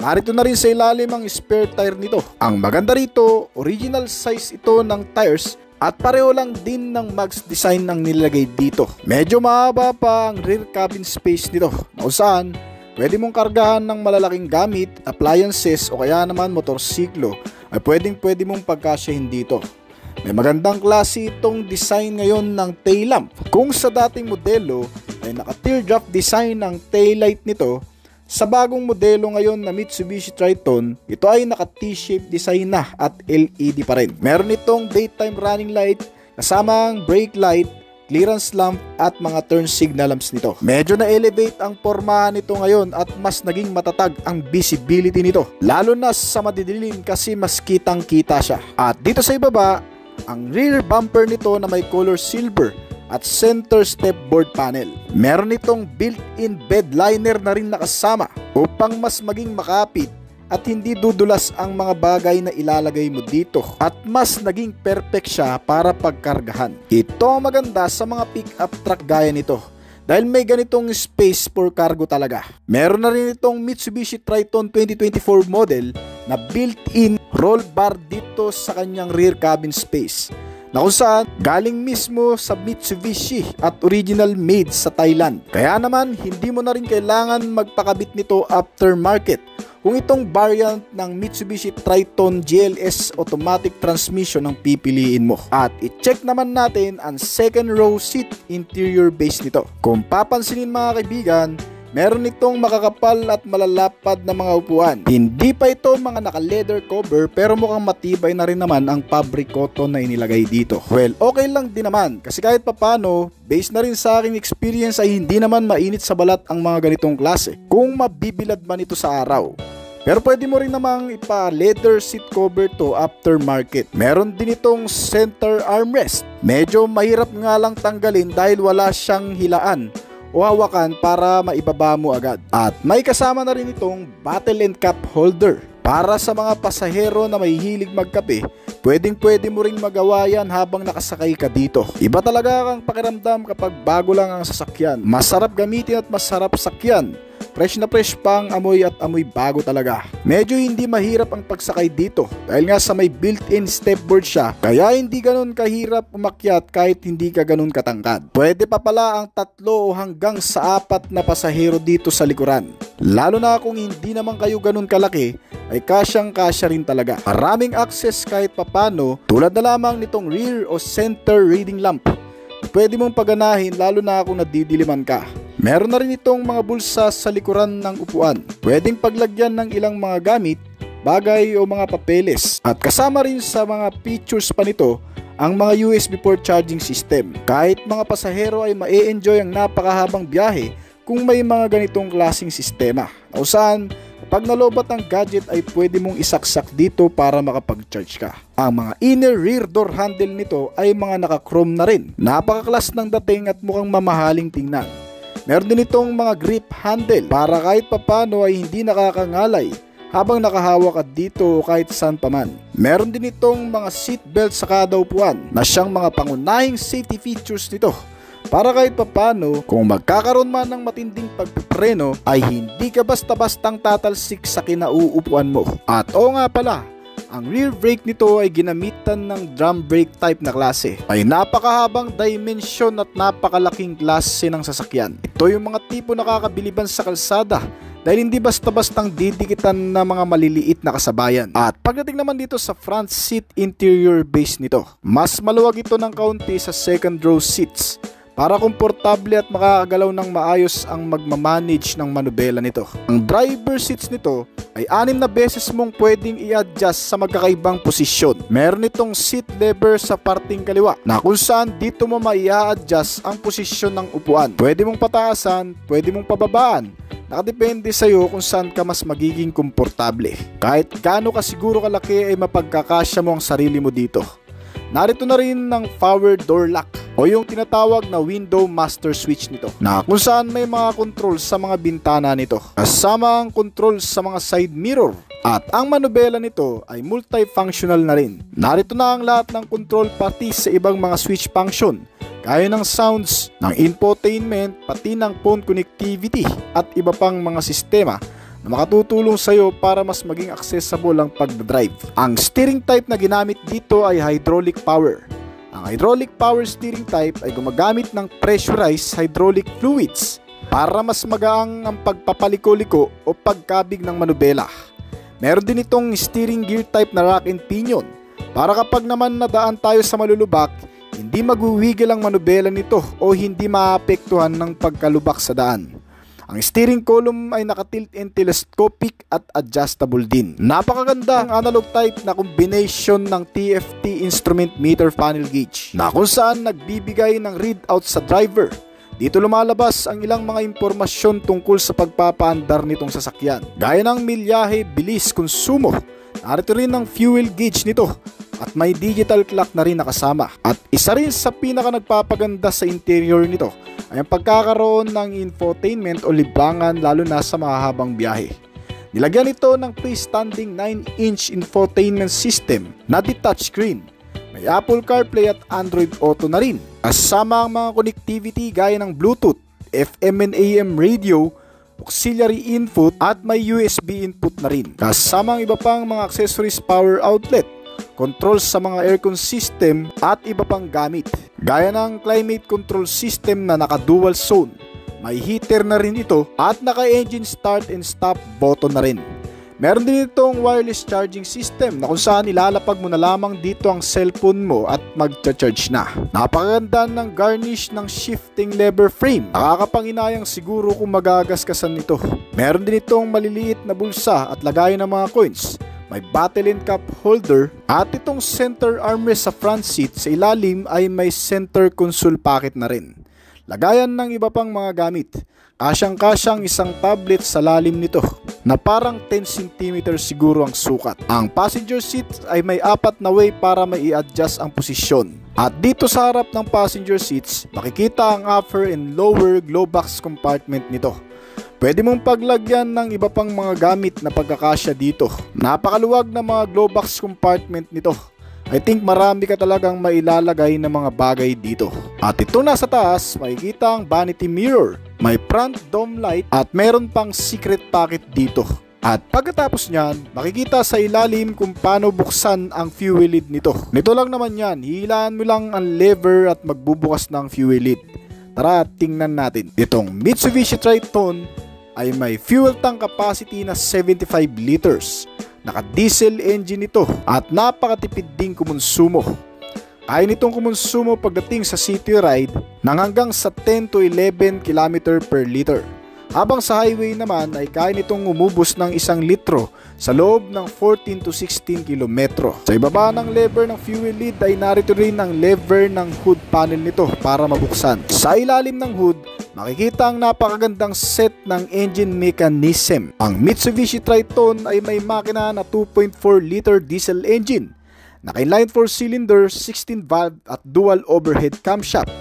Narito na rin sa ilalim ang spare tire nito. Ang maganda rito, original size ito ng tires at pareho lang din ng mags design ang nilagay dito. Medyo mahaba pa ang rear cabin space nito kung saan pwede mong kargahan ng malalaking gamit, appliances o kaya naman motorsiklo ay pwede mong pagkasyahin dito. May magandang klase itong design ngayon ng tail lamp. Kung sa dating modelo ay naka-teardrop design ang tail light nito, sa bagong modelo ngayon na Mitsubishi Triton, ito ay naka-T-shape design na at LED pa rin. Meron itong daytime running light, kasamang brake light, clearance lamp at mga turn signal lamps nito. Medyo na-elevate ang pormahan nito ngayon at mas naging matatag ang visibility nito. Lalo na sa madidilim kasi mas kitang-kita siya. At dito sa ibaba, ang rear bumper nito na may color silver at center stepboard panel. Meron itong built-in bed liner na rin nakasama upang mas maging makapit at hindi dudulas ang mga bagay na ilalagay mo dito at mas naging perfect siya para pagkargahan. Ito ang maganda sa mga pick-up truck gaya nito dahil may ganitong space for cargo talaga. Meron na rin itong Mitsubishi Triton 2024 model na built-in roll bar dito sa kanyang rear cabin space na kung saan galing mismo sa Mitsubishi at original made sa Thailand. Kaya naman hindi mo na rin kailangan magpakabit nito aftermarket kung itong variant ng Mitsubishi Triton GLS automatic transmission ang pipiliin mo. At i-check naman natin ang second row seat interior base nito. Kung papansinin mga kaibigan, Meron itong makakapal at malalapad na mga upuan. Hindi pa ito mga naka-leather cover pero mukhang matibay na rin naman ang fabric cotton na inilagay dito. Well, okay lang din naman kasi kahit papano, based na rin sa aking experience ay hindi naman mainit sa balat ang mga ganitong klase kung mabibilad man ito sa araw. Pero pwede mo rin namang ipa-leather seat cover to aftermarket. Meron din itong center armrest. Medyo mahirap nga lang tanggalin dahil wala siyang hilaan o hawakan para maibaba mo agad. At may kasama na rin itong bottle and cup holder. Para sa mga pasahero na may hilig magkape, pwede mo ring magawa yan habang nakasakay ka dito. Iba talaga kang pakiramdam kapag bago lang ang sasakyan. Masarap gamitin at masarap sakyan. Fresh na fresh pang amoy at amoy bago talaga. Medyo hindi mahirap ang pagsakay dito dahil nga sa may built-in stepboard siya, kaya hindi ganun kahirap umakyat kahit hindi ka ganun katangkad. Pwede pa pala ang 3 o hanggang sa 4 na pasahero dito sa likuran. Lalo na kung hindi naman kayo ganun kalaki, ay kasyang-kasya rin talaga. Maraming access kahit papano, tulad na lamang nitong rear o center reading lamp. Pwede mong paganahin lalo na kung nadidiliman ka. Meron na rin itong mga bulsa sa likuran ng upuan. Pwedeng paglagyan ng ilang mga gamit, bagay o mga papeles. At kasama rin sa mga features pa nito ang mga USB port charging system. Kahit mga pasahero ay ma-enjoy ang napakahabang biyahe kung may mga ganitong klaseng sistema. O saan, kapag nalobat ang gadget ay pwede mong isaksak dito para makapag-charge ka. Ang mga inner rear door handle nito ay mga naka-chrome na rin. Napaka-class ng dating at mukhang mamahaling tingnan. Meron din itong mga grip handle para kahit papano ay hindi nakakangalay habang nakahawak ka dito o kahit saan pa man. Meron din itong mga seat belt sa kada upuan na siyang mga pangunahing safety features nito. Para kahit papano, kung magkakaroon man ng matinding pagpipreno ay hindi ka basta-bastang tatalsik sa kinauupuan mo. At oo nga pala, ang rear brake nito ay ginamitan ng drum brake type na klase. Ay napakahabang dimension at napakalaking klase ng sasakyan. Ito yung mga tipo nakakabiliban sa kalsada dahil hindi basta-bastang didikitan na mga maliliit na kasabayan. At pagdating naman dito sa front seat interior base nito, mas maluwag ito ng kaunti sa second row seats para komportable at makakagalaw ng maayos ang magmamanage ng manubela nito. Ang driver seats nito ay 6 na beses mong pwedeng i-adjust sa magkakaibang posisyon. Meron itong seat lever sa parting kaliwa na kung saan dito mo mai-adjust ang posisyon ng upuan. Pwede mong pataasan, pwede mong pababaan. Nakadepende sa'yo kung saan ka mas magiging komportable. Kahit gaano ka siguro kalaki ay mapagkakasya mo ang sarili mo dito. Narito na rin ng power door lock o yung tinatawag na window master switch nito na kung saan may mga control sa mga bintana nito kasama ang control sa mga side mirror. At ang manubela nito ay multifunctional na rin. Narito na ang lahat ng control pati sa ibang mga switch function gaya ng sounds, ng infotainment, pati ng phone connectivity at iba pang mga sistema na makatutulong sa iyo para mas maging accessible ang pagdadrive. Ang steering type na ginamit dito ay hydraulic power. Ang hydraulic power steering type ay gumagamit ng pressurized hydraulic fluids para mas magaang ang pagpapaliko-liko o pagkabig ng manubela. Meron din itong steering gear type na rack and pinion para kapag naman nadaan tayo sa malulubak, hindi magwiwigil ang manubela nito o hindi maapektuhan ng pagkalubak sa daan. Ang steering column ay nakatilt and telescopic at adjustable din. Napakaganda ang analog type na combination ng TFT instrument meter panel gauge na kung saan nagbibigay ng readout sa driver. Dito lumalabas ang ilang mga impormasyon tungkol sa pagpapaandar nitong sasakyan. Gaya ng milyahe, bilis, konsumo. Narito rin ang fuel gauge nito at may digital clock na rin nakasama. At isa rin sa pinaka nagpapaganda sa interior nito ay ang pagkakaroon ng infotainment o libangan lalo na sa mahahabang biyahe. Nilagyan ito ng freestanding 9-inch infotainment system na touchscreen. May Apple CarPlay at Android Auto na rin. Kasama ang mga connectivity gaya ng Bluetooth, FM and AM radio, auxiliary input at may USB input na rin. Kasama ang iba pang mga accessories, power outlet, controls sa mga aircon system at iba pang gamit. Gaya ng climate control system na naka-dual zone. May heater na rin ito at naka-engine start and stop button na rin. Meron din itong wireless charging system na kung saan ilalapag mo na lamang dito ang cellphone mo at magcha-charge na. Napakaganda ng garnish ng shifting lever frame. Nakakapanginayang siguro kung magagasgasan nito. Meron din itong maliliit na bulsa at lagayan ng mga coins. May bottle and cup holder at itong center armrest sa front seat. Sa ilalim ay may center console pocket na rin. Lagayan ng iba pang mga gamit. Kasyang-kasyang isang tablet sa lalim nito na parang 10 cm siguro ang sukat. Ang passenger seat ay may 4 na way para mai-adjust ang posisyon. At dito sa harap ng passenger seats, makikita ang upper and lower glove box compartment nito. Pwede mong paglagyan ng iba pang mga gamit na pagkakasya dito. Napakaluwag na mga glove box compartment nito. I think marami ka talagang mailalagay na mga bagay dito. At ito nasa taas, makikita ang vanity mirror. May front dome light at meron pang secret pocket dito. At pagkatapos nyan, makikita sa ilalim kung paano buksan ang fuel lid nito. Nito lang naman yan, hihilaan mo lang ang lever at magbubukas ng fuel lid. Tara, tingnan natin. Itong Mitsubishi Triton ay may fuel tank capacity na 75 liters. Naka-diesel engine ito at napakatipid ding kumonsumo. Kaya nitong kumonsumo pagdating sa city ride ng hanggang sa 10 to 11 km per liter. Habang sa highway naman ay kaya nitong umubos ng 1 litro sa loob ng 14 to 16 kilometro. Sa ibaba ng lever ng fuel lid ay narito rin ang lever ng hood panel nito para mabuksan. Sa ilalim ng hood, makikita ang napakagandang set ng engine mechanism. Ang Mitsubishi Triton ay may makina na 2.4 liter diesel engine. Naka-inline 4-cylinder, 16 valve at dual overhead camshaft.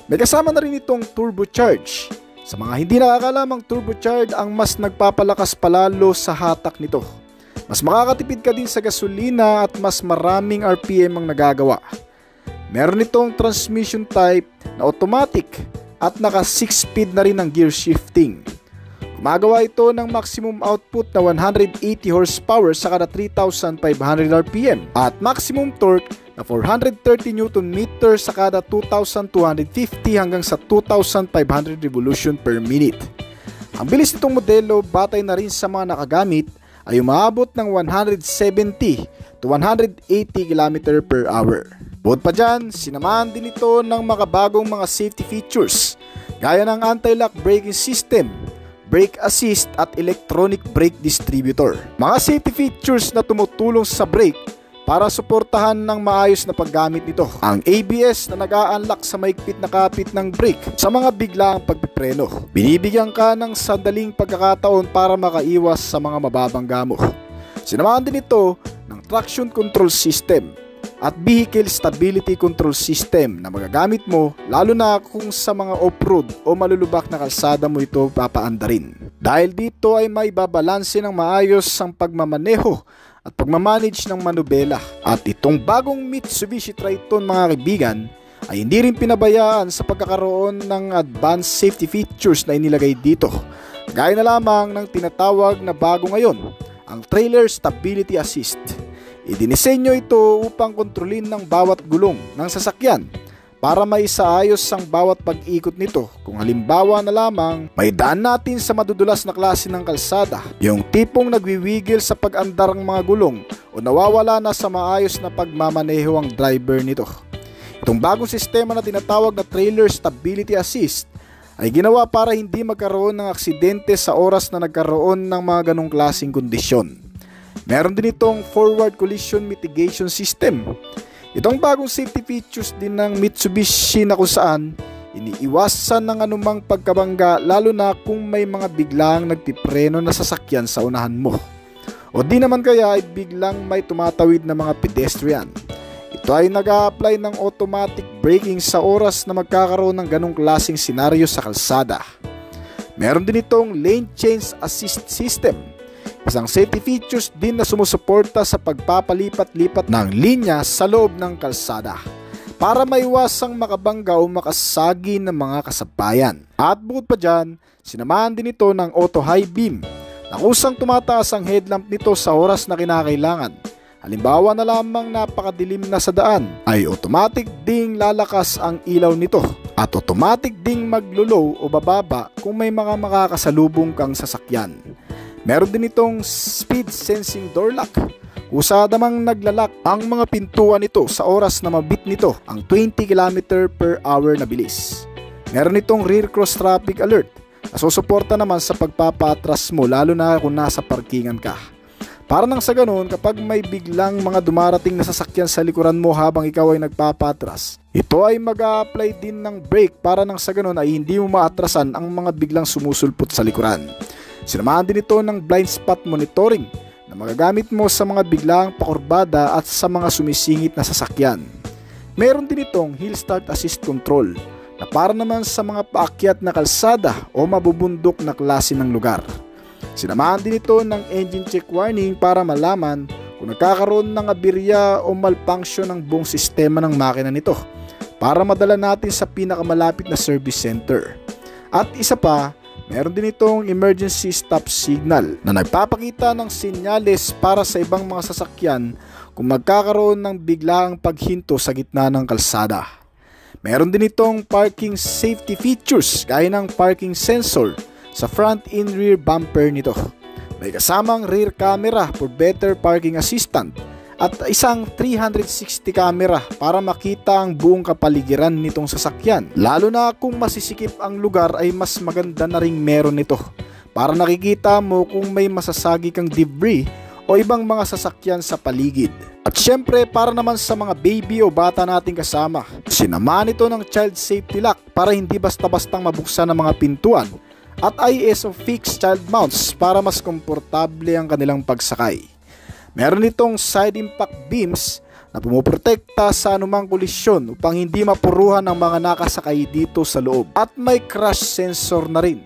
May kasama na rin itong turbocharge. Sa mga hindi nakakalamang, turbocharge ang mas nagpapalakas palalo sa hatak nito. Mas makakatipid ka din sa gasolina at mas maraming RPM ang nagagawa. Meron itong transmission type na automatic at naka 6-speed na rin ang gear shifting. Gumagawa ito ng maximum output na 180 horsepower sa kada 3,500 RPM at maximum torque na 430 Nm sa kada 2,250 hanggang sa 2,500 revolution per minute. Ang bilis nitong modelo batay na rin sa mga nakagamit ay umaabot ng 170 to 180 km per hour. Bukod pa dyan, sinamahan din ito ng makabagong mga safety features gaya ng anti-lock braking system, brake assist at electronic brake distributor. Mga safety features na tumutulong sa brake para suportahan ng maayos na paggamit nito. Ang ABS na nag-a-unlock sa maigpit na kapit ng brake sa mga biglaang pagpipreno. Binibigyan ka ng sandaling pagkakataon para makaiwas sa mga mababang gamo. Sinamahan din ito ng traction control system at vehicle stability control system na magagamit mo lalo na kung sa mga off-road o malulubak na kalsada mo ito papaandarin. Dahil dito ay may babalanse ng maayos ang pagmamaneho at pagmamanage ng manubela. At itong bagong Mitsubishi Triton mga kaibigan ay hindi rin pinabayaan sa pagkakaroon ng advanced safety features na inilagay dito. Gaya na lamang ng tinatawag na bago ngayon, ang Trailer Stability Assist. Idinisenyo ito upang kontrolin ng bawat gulong ng sasakyan para maisaayos ang bawat pag-ikot nito. Kung halimbawa na lamang may daan natin sa madudulas na klase ng kalsada, yung tipong nagwiwigil sa pag-andar ng mga gulong o nawawala na sa maayos na pagmamaneho ang driver nito. Itong bagong sistema na tinatawag na Trailer Stability Assist ay ginawa para hindi magkaroon ng aksidente sa oras na nagkaroon ng mga ganong klaseng kondisyon. Meron din itong forward collision mitigation system. Itong bagong safety features din ng Mitsubishi na kung saan iniiwasan ng anumang pagkabangga lalo na kung may mga biglang nagpipreno na sasakyan sa unahan mo. O di naman kaya ay biglang may tumatawid na mga pedestrian. Ito ay nag-a-apply ng automatic braking sa oras na magkakaroon ng ganong klaseng senaryo sa kalsada. Meron din itong lane change assist system. Isang safety features din na sumusuporta sa pagpapalipat-lipat ng linya sa loob ng kalsada para maiwasang makabangga o makasagi ng mga kasabayan. At bukod pa dyan, sinamahan din ito ng auto high beam na kusang tumataas ang headlamp nito sa oras na kinakailangan. Halimbawa na lamang napakadilim na sa daan, ay automatic ding lalakas ang ilaw nito at automatic ding maglulow o bababa kung may mga makakasalubong kang sasakyan. Meron din itong speed sensing door lock. Usada mang naglalak ang mga pintuan nito sa oras na mabit nito ang 20 km/h na bilis. Meron itong rear cross traffic alert na susuporta naman sa pagpapaatras mo lalo na kung nasa parkingan ka. Para nang sa ganun, kapag may biglang mga dumarating na sasakyan sa likuran mo habang ikaw ay nagpapatras, ito ay mag-a-apply din ng brake para nang sa ganun ay hindi mo maatrasan ang mga biglang sumusulpot sa likuran. Sinamahan din ito ng blind spot monitoring na magagamit mo sa mga biglang pakurbada at sa mga sumisingit na sasakyan. Meron din itong hill start assist control na para naman sa mga paakyat na kalsada o mabubundok na klase ng lugar. Sinamahan din ito ng engine check warning para malaman kung nagkakaroon ng aberya o malfunction ng buong sistema ng makina nito para madala natin sa pinakamalapit na service center. At isa pa, meron din itong emergency stop signal na nagpapakita ng senyales para sa ibang mga sasakyan kung magkakaroon ng biglaang paghinto sa gitna ng kalsada. Meron din itong parking safety features gaya ng parking sensor sa front and rear bumper nito. May kasamang rear camera for better parking assistant at isang 360 camera para makita ang buong kapaligiran nitong sasakyan. Lalo na kung masisikip ang lugar ay mas maganda na ring meron nito para nakikita mo kung may masasagi kang debris o ibang mga sasakyan sa paligid. At syempre para naman sa mga baby o bata nating kasama, sinamahan ito ng child safety lock para hindi basta-bastang mabuksan ang mga pintuan at ISO fixed child mounts para mas komportable ang kanilang pagsakay. Meron itong side impact beams na pumuprotekta sa anumang kolisyon upang hindi mapuruhan ang mga nakasakay dito sa loob. At may crash sensor na rin.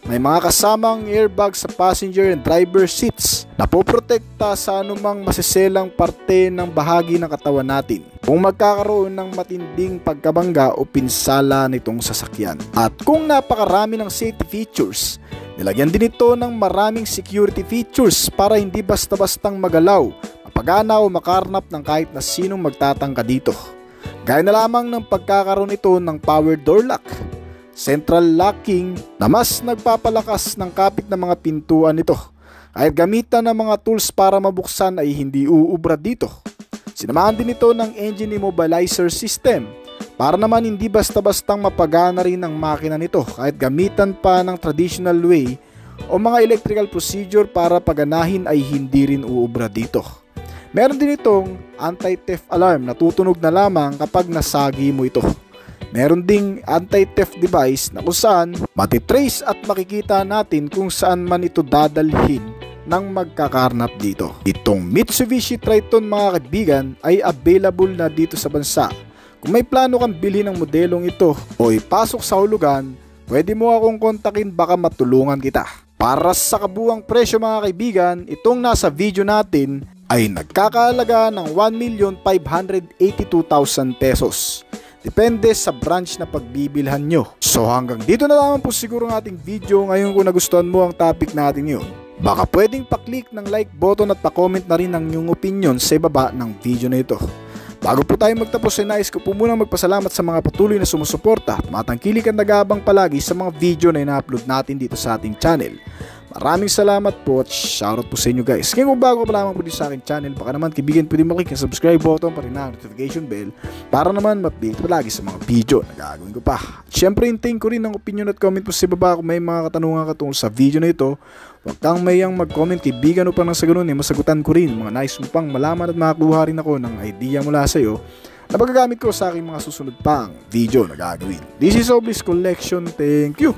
May mga kasamang airbag sa passenger and driver seats na poprotekta sa anumang masiselang parte ng bahagi ng katawan natin kung magkakaroon ng matinding pagkabangga o pinsala nitong sasakyan. At kung napakarami ng safety features, nilagyan din ito ng maraming security features para hindi basta-bastang magalaw, mapagana o makarnap ng kahit na sinong magtatangka dito. Gaya na lamang ng pagkakaroon ito ng power door lock, central locking na mas nagpapalakas ng kapit ng mga pintuan nito. Kahit gamitan ng mga tools para mabuksan ay hindi uubra dito. Sinamahan din ito ng engine immobilizer system para naman hindi basta-bastang mapagana rin ang makina nito kahit gamitan pa ng traditional way o mga electrical procedure para paganahin ay hindi rin uubra dito. Meron din itong anti-theft alarm na tutunog na lamang kapag nasagi mo ito. Meron ding anti-theft device na kung saan matitrace at makikita natin kung saan man ito dadalhin ng magkakarnap dito. Itong Mitsubishi Triton mga kaibigan ay available na dito sa bansa. Kung may plano kang bilhin ng modelong ito o ipasok sa hulugan, pwede mo akong kontakin baka matulungan kita. Para sa kabuuang presyo mga kaibigan, itong nasa video natin ay nagkakahalaga ng 1,582,000 pesos. Depende sa branch na pagbibilhan nyo. So hanggang dito na lamang po siguro ang ating video ngayon. Kung nagustuhan mo ang topic natin yun, baka pwedeng pa-click ng like button at pa-comment na rin ang inyong opinion sa ibaba ng video na ito. Bago po tayo magtapos ay nais ko po muna magpasalamat sa mga patuloy na sumusuporta at matangkilik at nag-aabang palagi sa mga video na ina-upload natin dito sa ating channel. Maraming salamat po at shoutout po sa inyo guys. Ngayon kung bago pa lamang po dito sa aking channel, baka naman kaibigan pwede mo click ang subscribe button pati na ang notification bell para naman ma-update palagi sa mga video na gagawin ko pa. At syempre hintayin ko rin ang opinion at comment po sa baba kung may mga katanungan katungkol sa video na ito. Huwag kang mayang mag-comment kaibigan upang nang sa ganun ay masagutan ko rin mga nais mo pang malaman at makakuha rin ako ng idea mula sa iyo na magagamit ko sa aking mga susunod pang video na gagawin. This is Oblis Collection. Thank you!